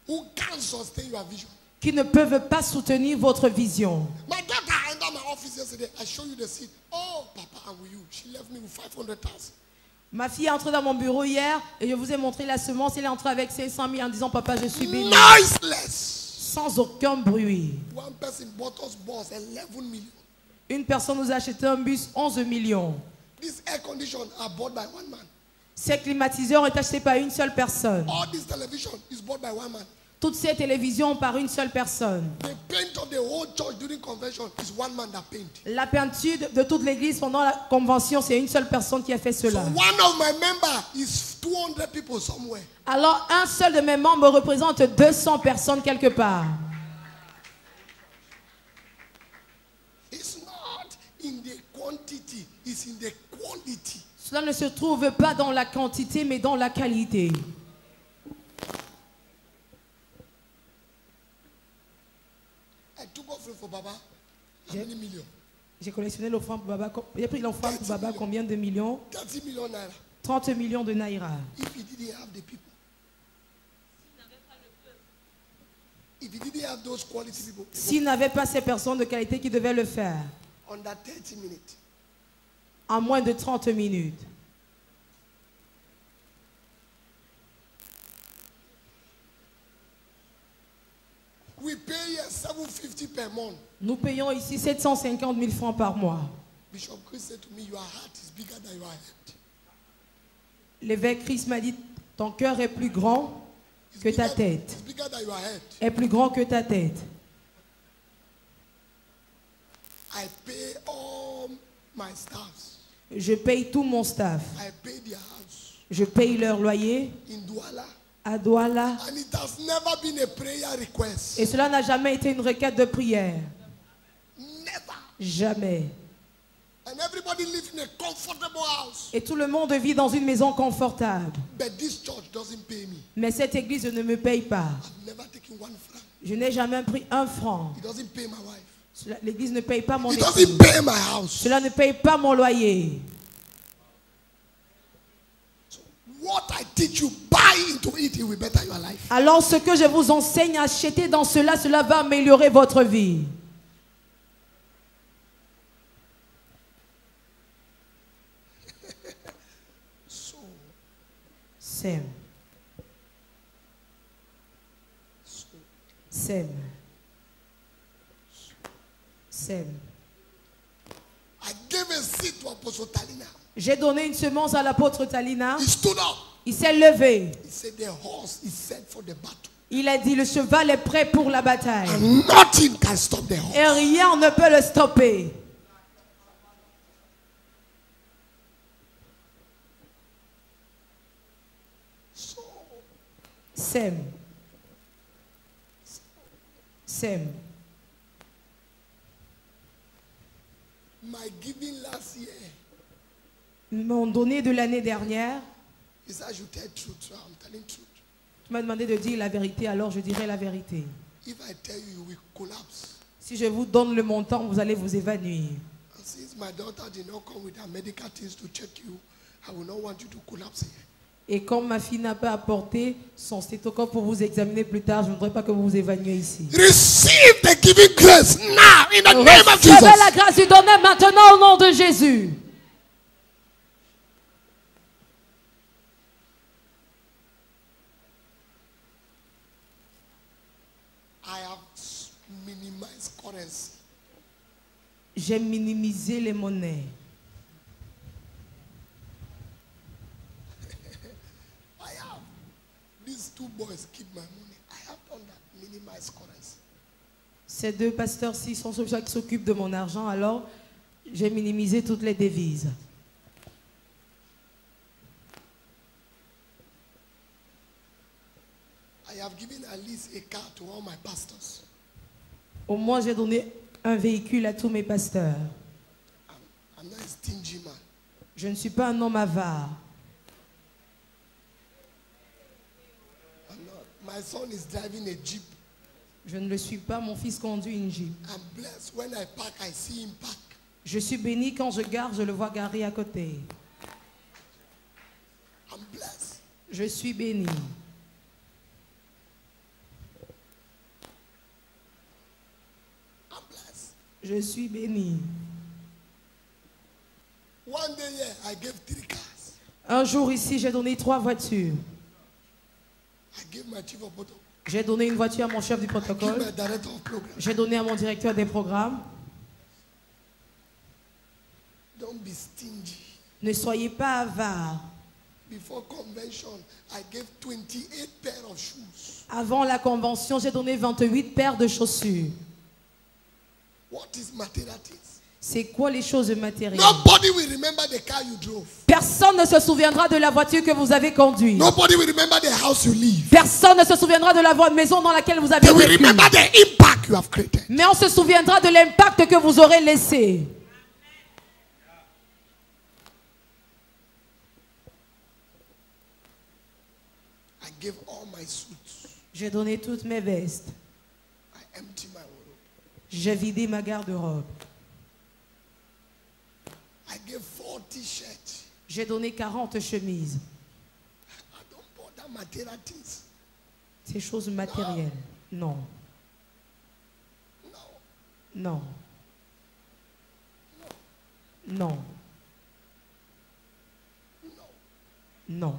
Who can't sustain your vision? qui ne peuvent pas soutenir votre vision. My daughter entered my office yesterday. I show you the seat. Oh, Papa, I'm with you. She left me with 500,000. Ma fille est entrée dans mon bureau hier et je vous ai montré la semence. Elle est entrée avec 500 000 en disant, papa, je suis béni. Noiseless. Sans aucun bruit. One person bought us bus 11 million. Une personne nous a acheté un bus 11 millions. This air condition are bought by one man. Ces climatiseurs ont été achetés par une seule personne. All this television is bought by one man. Toutes ces télévisions par une seule personne. The paint of the whole church during convention is one man that paint. La peinture de toute l'église pendant la convention, c'est une seule personne qui a fait So cela. one of my members is 200 people somewhere. Alors un seul de mes membres représente 200 personnes quelque part. It's not in the quantity, it's in the quality. Cela ne se trouve pas dans la quantité, mais dans la qualité. I took offering for Baba. How many million? J'ai collectionné l'offrande pour Baba. J'ai pris l'offrande pour Baba combien de millions? 30 million naira. 30 millions de naira. If he didn't have the people. If he didn't have those quality people. S'il n'avait pas ces personnes de qualité qui devaient le faire, Under 30 minutes. en moins de 30 minutes. We pay here 750 per month. Nous payons ici 750 000 francs par mois. Bishop Chris said to me, your heart is bigger than your head. L'évêque Christ m'a dit, ton cœur est plus grand que ta tête. It's bigger than your head. Est plus grand que ta tête. I pay all my staffs. Je paye tout mon staff. I pay their house Je paye leur loyer in Douala. à Douala. And it has never been a prayer request. Et cela n'a jamais été une requête de prière. Never. Jamais. And everybody lives in a comfortable house. Et tout le monde vit dans une maison confortable. But this church doesn't pay me. Mais cette église ne me paye pas. I've never taken 1 franc. Je n'ai jamais pris 1 franc. It doesn't pay my wife. L'église ne paye pas mon It épouse. doesn't pay my house. Cela ne paye pas mon loyer. So what I teach you, buy into it, it will better your life. Alors ce que je vous enseigne, achetez dans cela, cela va améliorer votre vie. So Sème. Sème. Sème. I gave a seed to Apostle Talina. J'ai donné une semence à l'apôtre Talina. He stood up. Il s'est levé. He said the horse is set for the battle. Il a dit le cheval est prêt pour la bataille. And nothing can stop the horse. Et rien ne peut le stopper. So, Sème. Sème. my giving last year, Ils m'ont donné de l'année dernière. he said I should tell truth. So I'm telling truth. Tu m'as demandé de dire la vérité, alors je dirai la vérité. If I tell you, you will collapse. Si je vous donne le montant, vous allez vous évanouir. And since my daughter did not come with her medical things to check you, I will not want you to collapse here. Et comme ma fille n'a pas apporté son stéthoscope pour vous examiner plus tard, je ne voudrais pas que vous vous évanouiez ici. Receive the giving grace now in the name of Recevez Jesus. la grâce du donner maintenant au nom de Jésus. I have minimized currency. J'ai minimisé les monnaies. I have. These two boys keep my money. I have done that. Minimize currency. Ces deux pasteurs-ci sont ceux qui s'occupent de mon argent, alors j'ai minimisé toutes les devises. I have given at least a car to all my pastors. Au moins, j'ai donné un véhicule à tous mes pasteurs. I'm not a stingy man. Je ne suis pas un homme avare. I'm not. My son is driving a Jeep. Je ne le suis pas, mon fils conduit une Jeep. I'm blessed. When I park, I see him park. Je suis béni quand je gare, je le vois garé à côté. I'm blessed. Je suis béni. I'm blessed. Je suis béni. One day here, I gave 3 cars. Un jour ici, j'ai donné 3 voitures. I gave my chief of protocol. J'ai donné une voiture à mon chef du I gave protocole. my director of program. J'ai donné à mon directeur des programmes. Don't be stingy. Ne soyez pas avares. Before convention, I gave 28 pairs of shoes. Avant la convention, j'ai donné 28 paires de chaussures. What is material things? C'est quoi les choses matérielles? Nobody will remember the car you drove. Personne ne se souviendra de la voiture que vous avez conduite. Nobody will remember the house you live. Personne ne se souviendra de la maison dans laquelle vous avez They will vécu. remember the impact you have created. Mais on se souviendra de l'impact que vous aurez laissé. I gave all my suits. J'ai donné toutes mes vestes. I empty my wardrobe. J'ai vidé ma garde-robe. I gave 40 shirts. J'ai donné 40 chemises. I don't bother material things. Ces choses matérielles. Non. No. Non. Non. Non.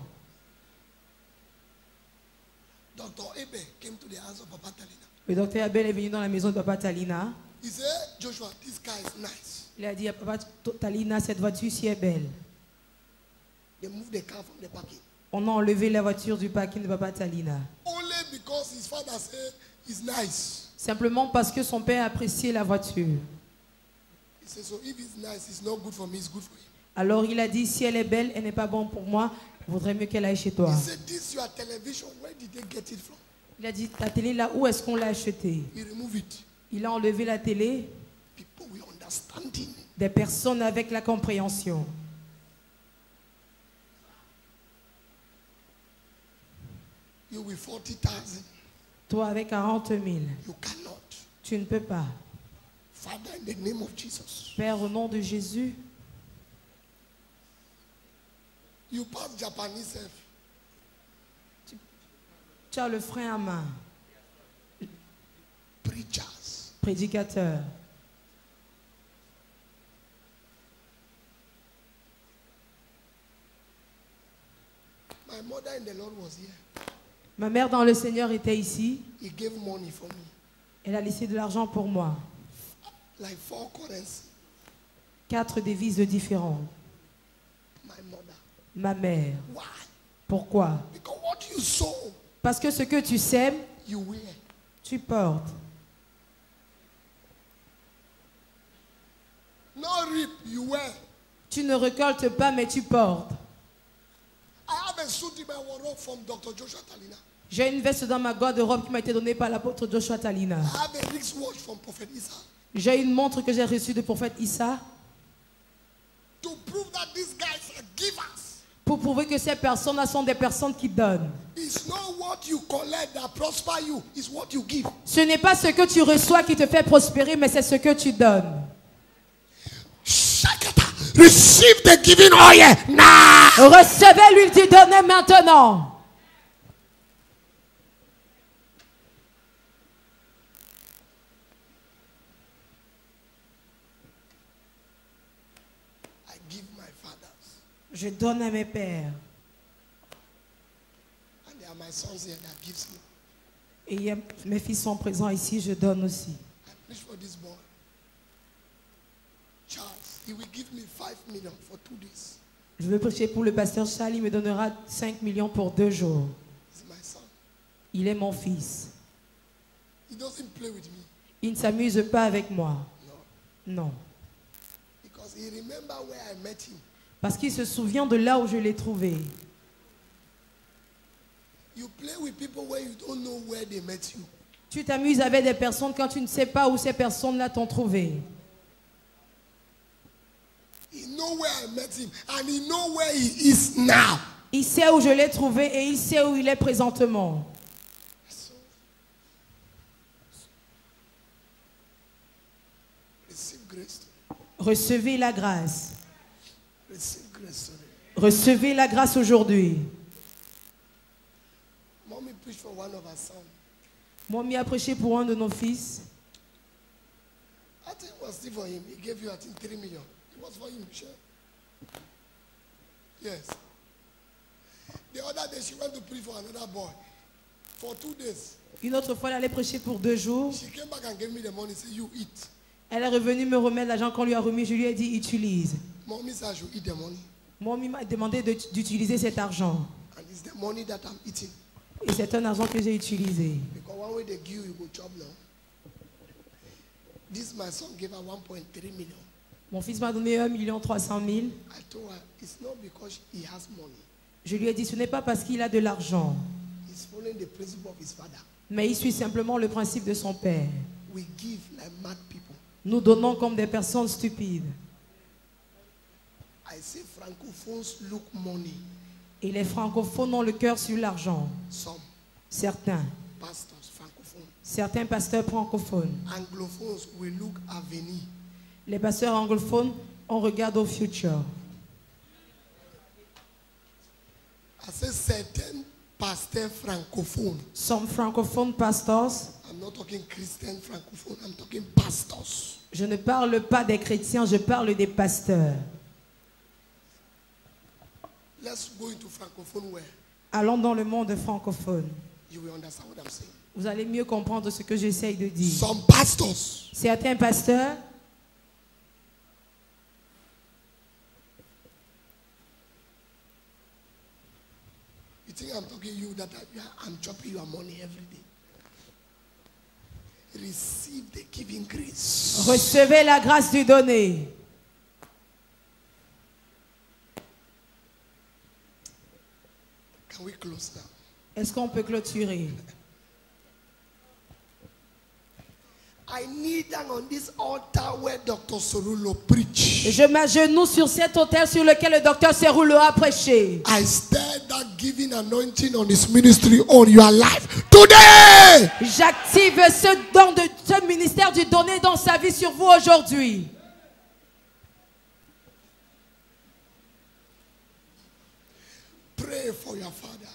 Dr. Ebe came to the house of Papa Talina. Le docteur Abel est venu dans la maison de Papa Talina. He said, Joshua, this car is nice. Il a dit à Papa Talina, cette voiture-ci est belle. They moved the car from the parking. On a enlevé la voiture du parking de Papa Talina. Only because his father said it's nice. Simplement parce que son père appréciait la voiture. He said, so if it's nice, it's not good for me, it's good for him. Alors il a dit, si elle est belle, elle n'est pas bonne pour moi. Il vaudrait mieux qu'elle aille chez toi. He said, this your television, where did they get it from? Il a dit, ta télé là, où est-ce qu'on l'a achetée? He removed it. Il a enlevé la télé. People will understanding. Des personnes avec la compréhension. You with 40,000. Toi avec 40 000, You cannot. tu ne peux pas. Father, in the name of Jesus. Père, au nom de Jésus, You pass Japanese self. tu as le frein à main. Preachers. Prédicateur. My mother in the Lord was here. Ma mère dans le Seigneur était ici. He gave money for me. Elle a laissé de l'argent pour moi. Like 4 currencies. 4 devises différentes. My mother. Ma mère. Why? Pourquoi? Because what you sow, Parce que ce que tu sèmes, you wear. tu portes. No reap, you wear. Tu ne récoltes pas, mais tu portes. I have a suit in my wardrobe from Dr. Joshua Talina. J'ai une veste dans ma garde-robe qui m'a été donnée par l'apôtre Joshua Talina. I have a wristwatch from Prophet Issa. J'ai une montre que j'ai reçue du prophète Issa. To prove that these guys are givers. Pour prouver que ces personnes-là sont des personnes qui donnent. It's not what you collect that prosper you. It's what you give. Ce n'est pas ce que tu reçois qui te fait prospérer, mais c'est ce que tu donnes. Shakata. Receive the giving oil now. Recevez l'huile du donner maintenant. I give my fathers. Je donne à mes pères. And they are my sons here that gives me. Et mes fils sont présents ici, je donne aussi. I preach for this boy. Charles, he will give me 5 million for 2 days. Je veux prêcher pour le pasteur Charles, il me donnera 5 millions pour 2 jours. He's my son. Il est mon fils. He doesn't play with me. Il ne s'amuse pas avec moi. No. Non. Because he remember where I met him. Parce qu'il se souvient de là où je l'ai trouvé. You play with people where you don't know where they met you. Tu t'amuses avec des personnes quand tu ne sais pas où ces personnes-là t'ont trouvé. He know where I met him and he know where he is now. Il sait où je l'ai trouvé et il sait où il est présentement. So, receive grace. Recevez la grâce. Receive grace. Recevez la grâce aujourd'hui. Mommy preached for one of her sons. Mommy a prêché pour un de nos fils. I think it was still for him. He gave you, I think, 3 million. It was for him, sure. Yes. The other day she went to preach for another boy. For 2 days. Une autre fois, elle allait prêcher pour 2 jours. She came back and gave me the money. Said, you eat. Elle est revenue me remettre l'argent qu'on lui a remis. Je lui ai dit, utilise. Mommy said I should eat the money. Mommy m'a demandé d'utiliser cet argent. And it's the money that I'm eating. Et c'est un argent que j'ai utilisé. Because one way they give you go chop now. This my son gave her 1.3 million. Mon fils m'a donné 1 300 000. I told her it's not because he has money. Je lui ai dit, ce n'est pas parce qu'il a de l'argent, He's following the principle of his father. mais il suit simplement le principe de son père. We give like mad people. Nous donnons comme des personnes stupides. I say francophones look money. Et les francophones ont le cœur sur l'argent. Some Certains. pastors, francophones. Certains pasteurs francophones. Anglophones will look avenir. Les pasteurs anglophones, on regarde au futur. I say certain pastors francophones. Some francophone pastors, I'm not talking Christian francophone. I'm talking pastors. je ne parle pas des chrétiens, je parle des pasteurs. Let's go into francophone where Allons dans le monde francophone. you will understand what I'm saying. Vous allez mieux comprendre ce que j'essaye de dire. Some pastors. Certains pasteurs, You think I'm talking to you that I'm chopping your money every day. Receive the giving grace. recevez la grâce du donner. Can we close now? Est-ce qu'on peut clôturer? I kneel down on this altar where Dr. Sorulo preached. Je m'agenouille sur cet autel sur lequel le docteur Cerulo a prêché. I stir that giving anointing on his ministry on your life today. J'active ce ministère du donner dans sa vie sur vous aujourd'hui. Pray for your father.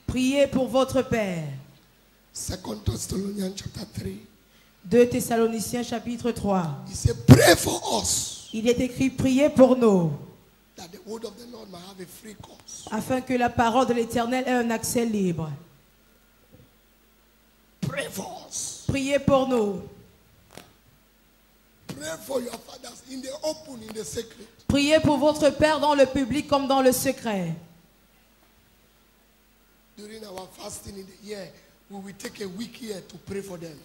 Priez pour votre Père. 2 Thessalonians chapter 3. 2 Thessaloniciens chapitre 3. He said, pray for us Il est écrit, priez pour nous, that the word of the Lord might have a free course. afin que la parole de l'Éternel ait un accès libre. Pray Pray for us. Priez pour nous. Pray for your fathers in the open, in the secret. Priez pour votre Père dans le public comme dans le secret. During our fasting in the year, we will take a week here to pray for them.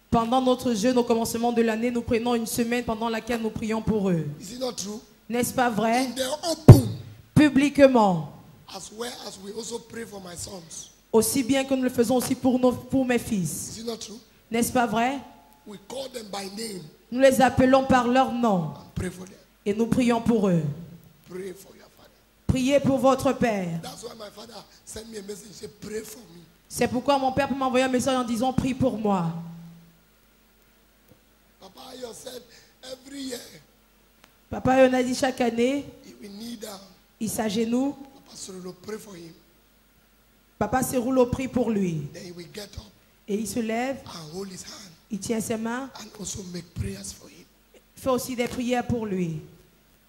Pendant notre jeûne au commencement de l'année, nous prenons une semaine pendant laquelle nous prions pour eux. Is it not true? N'est-ce pas vrai? In the open, Publiquement. as well as we also pray for my sons. Aussi bien que nous le faisons aussi pour mes fils. Is it not true? N'est-ce pas vrai? We call them by name Nous les appelons par leur nom and pray for them. et nous prions pour eux. Pray for your father. Priez pour votre Père. That's why my father sent me a message. Say, pray for me. C'est pourquoi mon Père peut m'envoyer un message en disant prie pour moi. Papa, you said every year Papa on a dit chaque année, we need il s'agenouille. Papa Sorolo, pray for him. Papa se roule au prie pour lui. Then he will get up Et il se lève, and hold his hand il tient ses mains, and also make prayers for him. fait aussi des prières pour lui.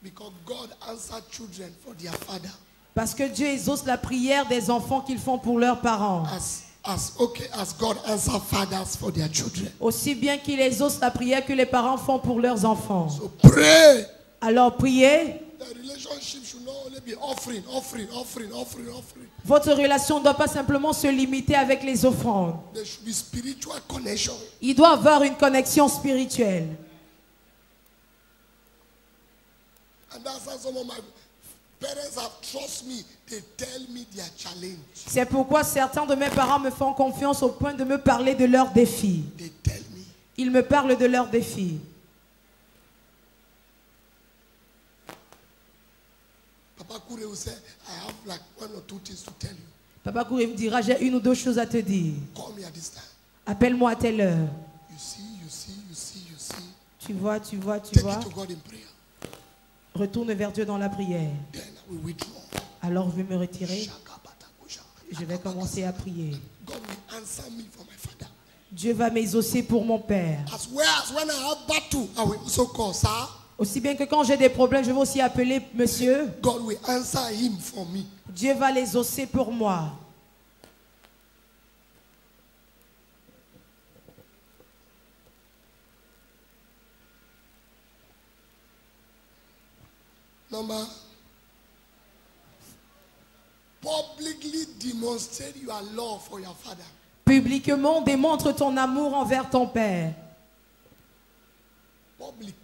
Because God answered children for their father. Parce que Dieu exauce la prière des enfants qu'ils font pour leurs parents. As God answered fathers for their children. Aussi bien qu'il exauce la prière que les parents font pour leurs enfants. So pray. Alors priez. The relationship should not only be offering. Votre relation ne doit pas simplement se limiter avec les offrandes. There should be spiritual connection. Il doit avoir une connexion spirituelle. And that's how some of my parents have trust me. They tell me their challenge. C'est pourquoi certains de mes parents me font confiance au point de me parler de leurs défis. They tell me. Ils me parlent de leurs défis. Papa Kouré will say, I have like 1 or 2 things to tell you. Papa Kouré me dira, j'ai une ou deux choses à te dire. Call me at this time. Appelle-moi à telle heure. You see. Tu vois. Take it to God in prayer. Retourne vers Dieu dans la prière. Then I will withdraw. Alors je vais me retirer. Je vais commencer à prier. God will answer me for my father. Dieu va m'exaucer pour mon Père. As well as when I have battle, I will also call, sir. Aussi bien que quand j'ai des problèmes, je vais aussi appeler monsieur. God will answer him for me. Dieu va l'exaucer pour moi. Number, publicly demonstrate your love for your father. Publiquement, démontre ton amour envers ton Père. Public.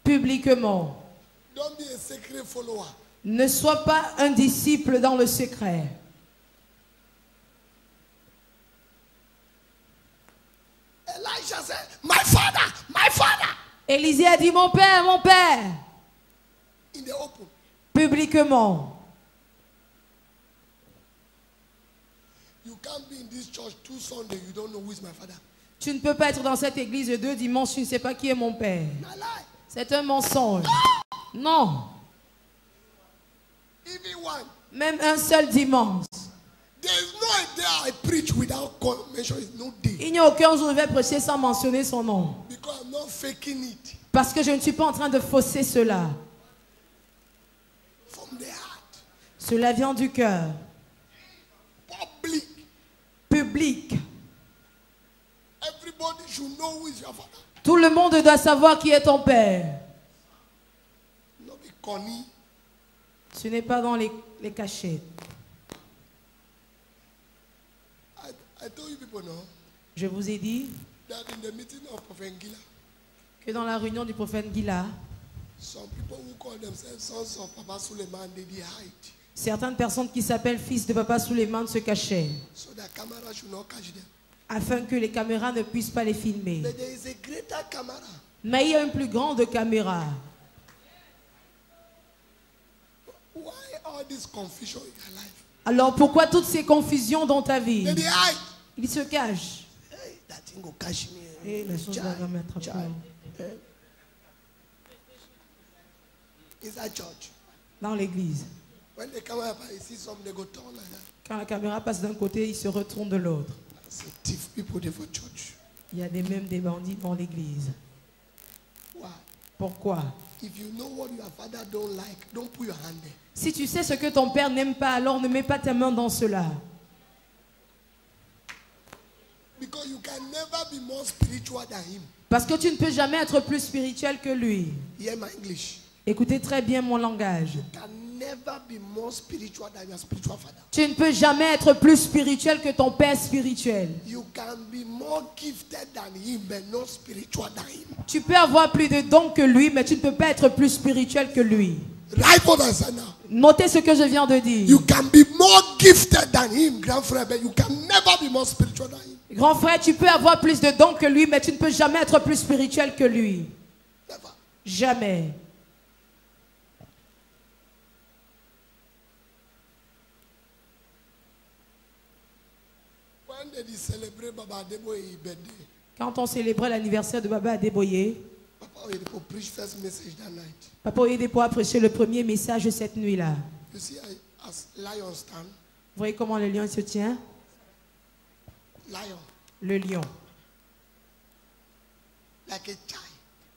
Publiquement. Don't be a secret follower. Ne sois pas un disciple dans le secret. Elijah said, my father, my father. Élisée a dit mon Père, mon Père. In the open. Publiquement. You can't be in this church 2 Sundays, you don't know who is my father. Tu ne peux pas être dans cette église 2 dimanches, tu ne sais pas qui est mon Père. My life. C'est un mensonge. Non. Even one. Même un seul dimanche. There is no day I preach without mentioning no day. Il n'y a aucun jour où je vais prêcher sans mentionner son nom. Because I'm not faking it. Parce que je ne suis pas en train de fausser cela. From the heart. Cela vient du cœur. Public. Public. Everybody should know who is your father. Tout le monde doit savoir qui est ton Père. Not be corny. Ce n'est pas dans les cachettes. I told you people now Je vous ai dit that in the meeting of Prophet Ngila, que dans la réunion du prophète Gila, some people who call themselves sons of Papa Suleiman, they hide. certaines personnes qui s'appellent fils de Papa Suleiman se cachaient So that camera should not catch them. afin que les caméras ne puissent pas les filmer. But there is a greater camera. Mais il y a une plus grande caméra. Why all this confusion in your life? Alors pourquoi toutes ces confusions dans ta vie? They hide. Ils se cachent. Hey, that thing go catch me. Et les choses vont mettre Inside church. dans l'église. When they come up and see something, they go turn like that. Quand la caméra passe d'un côté, ils se retournent de l'autre. It's a thief people there for church. Il y a même des bandits dans l'église. Why? Pourquoi? If you know what your father don't like, don't put your hand there. Si tu sais ce que ton père n'aime pas, alors ne mets pas ta main dans cela. Because So you can never be more spiritual than him. Parce que tu ne peux jamais être plus spirituel que lui. Hear my English. Écoutez très bien mon langage. You can never be more spiritual than your spiritual father. Tu ne peux jamais être plus spirituel que ton père spirituel. You can be more gifted than him, but not spiritual than him. Tu peux avoir plus de dons que lui, mais tu ne peux pas être plus spirituel que lui. Right what I said now. Notez ce que je viens de dire. You can be more gifted than him, grand frère, but you can never be more spiritual than him. Grand frère, tu peux avoir plus de dons que lui, mais tu ne peux jamais être plus spirituel que lui. Never. Jamais. When did he celebrate Baba Adeboye's birthday? Quand on célébrait l'anniversaire de Baba Adeboye, Papa Oyedepo preached first message that night. Papa Oyedepo a prêché le premier message cette nuit-là. You see, as lion stand, Vous voyez comment le lion se tient? lion, Le lion, like a child,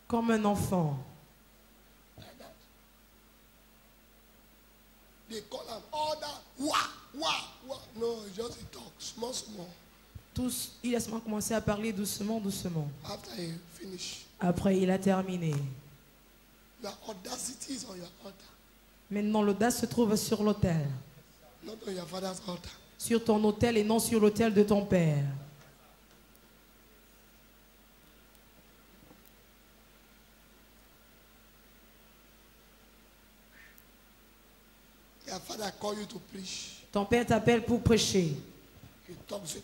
comme un enfant. like that. They call him all that, wah, wah, wah. No, it's just he talk, small, small. Tous, il a seulement commencé à parler doucement, doucement. After he finish, Après, il a terminé. your audacity is on your altar, Maintenant, l'audace se trouve sur l'autel. not on your father's altar. Sur ton autel et non sur l'autel de ton père. Your father call you to preach. Ton père t'appelle pour prêcher. You talk to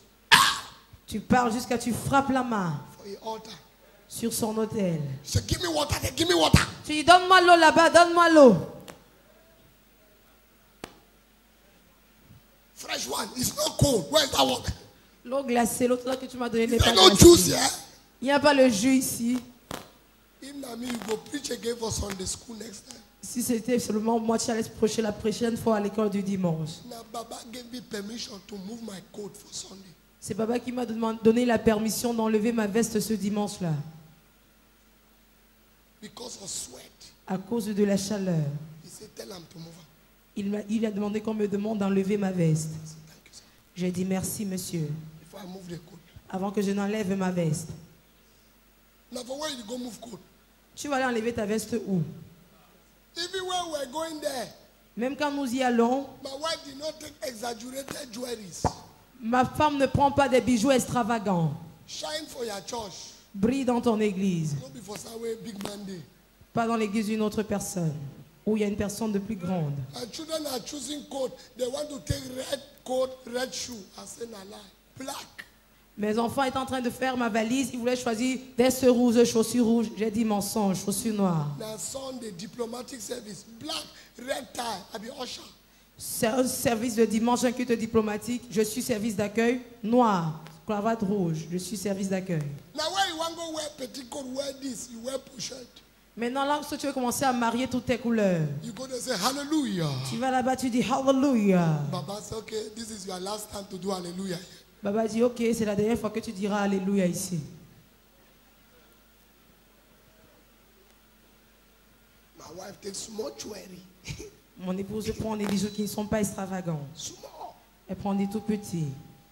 Tu parles jusqu'à tu frappes la main for your altar. sur son autel. Say, give me water, they give me water. Tu dis, donne-moi l'eau là-bas, donne-moi l'eau. Fresh one, it's not cold. Where is that water? L'eau glacée, l'autre là que tu m'as donné n'est There's pas no juice glacée. here. Il n'y a pas le jus ici. If not me, you go preach again for Sunday school next time. Si c'était seulement moi, tu allais prêcher la prochaine fois à l'école du dimanche. Now, Baba gave me permission to move my coat for Sunday. C'est Baba qui m'a donné la permission d'enlever ma veste ce dimanche-là. Because of sweat. À cause de la chaleur. He said, tell him to move her. Il a demandé qu'on me demande d'enlever ma veste. I said, thank you, sir. J'ai dit merci, monsieur. Before I move the coat. Avant que je n'enlève ma veste. Now, for where you go move coat? Tu vas aller enlever ta veste où? Even when we're going there, Même quand nous y allons, my wife did not take exaggerated jewelries. ma femme ne prend pas des bijoux extravagants. Shine for your church. Brille dans ton église. Not before Saturday, big Monday. Pas dans l'église d'une autre personne. Où il y a une personne de plus grande. My children are choosing coat. They want to take red coat, red shoe. I say, nah, lie. Black. Mes enfants étaient en train de faire ma valise. Ils voulaient choisir vestes rouges, chaussures rouges. J'ai dit mensonge, chaussures noires. Now, Sunday, diplomatic service. Black, red tie. I be usher. C'est un service de dimanche, un culte diplomatique. Je suis service d'accueil. Noir, cravate rouge. Je suis service d'accueil. Now, where you want to go wear petticoat, wear this. You wear push-shirt. Maintenant, là, si tu veux commencer à marier toutes tes couleurs, You go there and say, hallelujah. tu vas là-bas, tu dis Hallelujah. Baba said, okay, this is your last time to do hallelujah. Baba dit, ok, c'est la dernière fois que tu diras Alléluia ici. My wife takes small jewelry. Mon épouse prend des bijoux qui ne sont pas extravagants. Small. Elle prend des tout petits.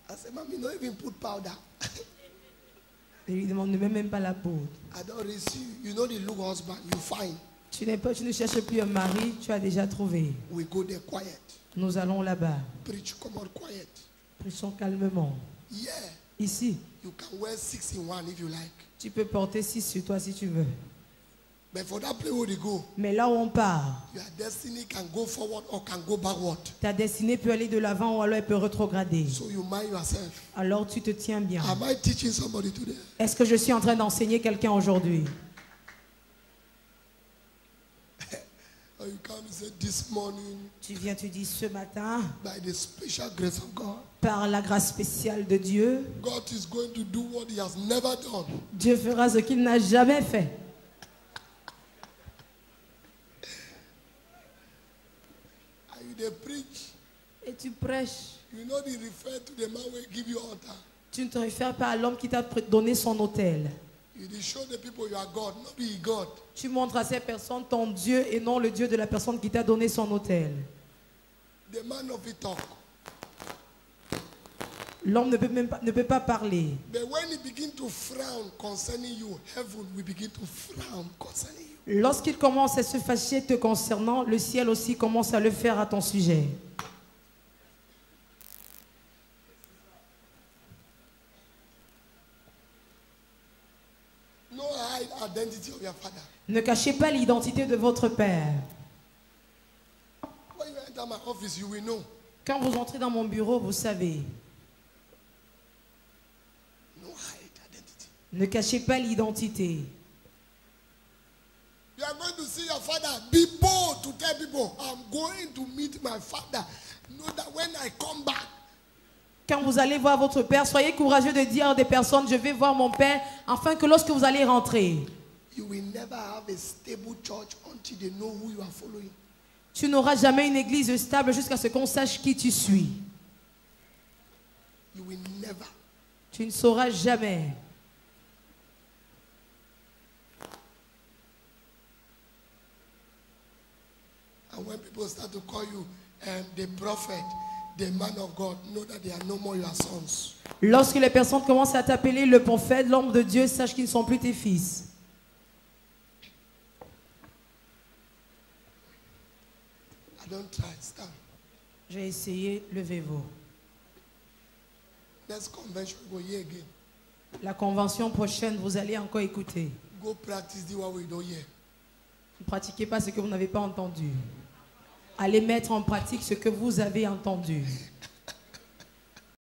I said, Mommy, don't even put powder. Elle lui demande ne met même pas la poudre. I don't receive. You know the look husband. You find. Tu ne cherches plus un mari, tu as déjà trouvé. We go there quiet. Nous allons là-bas. Preach, come on, quiet. Prêchons calmement. Yeah. Ici, You can wear 6 in 1 if you like. tu peux porter 6 sur toi si tu veux. But for that place where they go, Mais là où on part, your destiny can go forward or can go backward. ta destinée peut aller de l'avant ou alors elle peut rétrograder. So you mind yourself. Alors tu te tiens bien. Am I teaching somebody today? Est-ce que je suis en train d'enseigner quelqu'un aujourd'hui? Or you come and say this morning, Tu viens, tu dis ce matin, by the special grace of God, par la grâce spéciale de Dieu, God is going to do what He has never done. Dieu fera ce qu'il n'a jamais fait. And you they preach. Et tu prêches. You know they refer to the man who give you altar. Tu ne te réfères pas à l'homme qui t'a donné son autel. You they show the people you are God, not be God. Tu montres à ces personnes ton Dieu et non le Dieu de la personne qui t'a donné son autel. The man of it talk. L'homme ne peut pas parler. But when he begins to frown concerning you, heaven will begin to frown concerning you. Lorsqu'il commence à se fâcher te concernant, le ciel aussi commence à le faire à ton sujet. No hide identity of your father. Ne cachez pas l'identité de votre père. When you enter my office, you will know. Quand vous entrez dans mon bureau, vous savez. No hide identity. Ne cachez pas l'identité. You are going to see your father. Be bold to tell people, I'm going to meet my father. Know that when I come back, Quand vous allez voir votre père, soyez courageux de dire à des personnes, je vais voir mon père, afin que lorsque vous allez rentrer, you will never have a stable church until they know who you are following. tu n'auras jamais une église stable jusqu'à ce qu'on sache qui tu suis. You will never. Tu ne sauras jamais. And when people start to call you the prophet, the man of God, know that they are no more your sons. Lorsque les personnes commencent à t'appeler le prophète, l'homme de Dieu, sache qu'ils ne sont plus tes fils. I don't try. Stand. J'ai essayé, levez-vous. Next convention, go here again. La convention prochaine, vous allez encore écouter. Go practice the one we don't hear. Ne pratiquez pas ce que vous n'avez pas entendu. Allez mettre en pratique ce que vous avez entendu.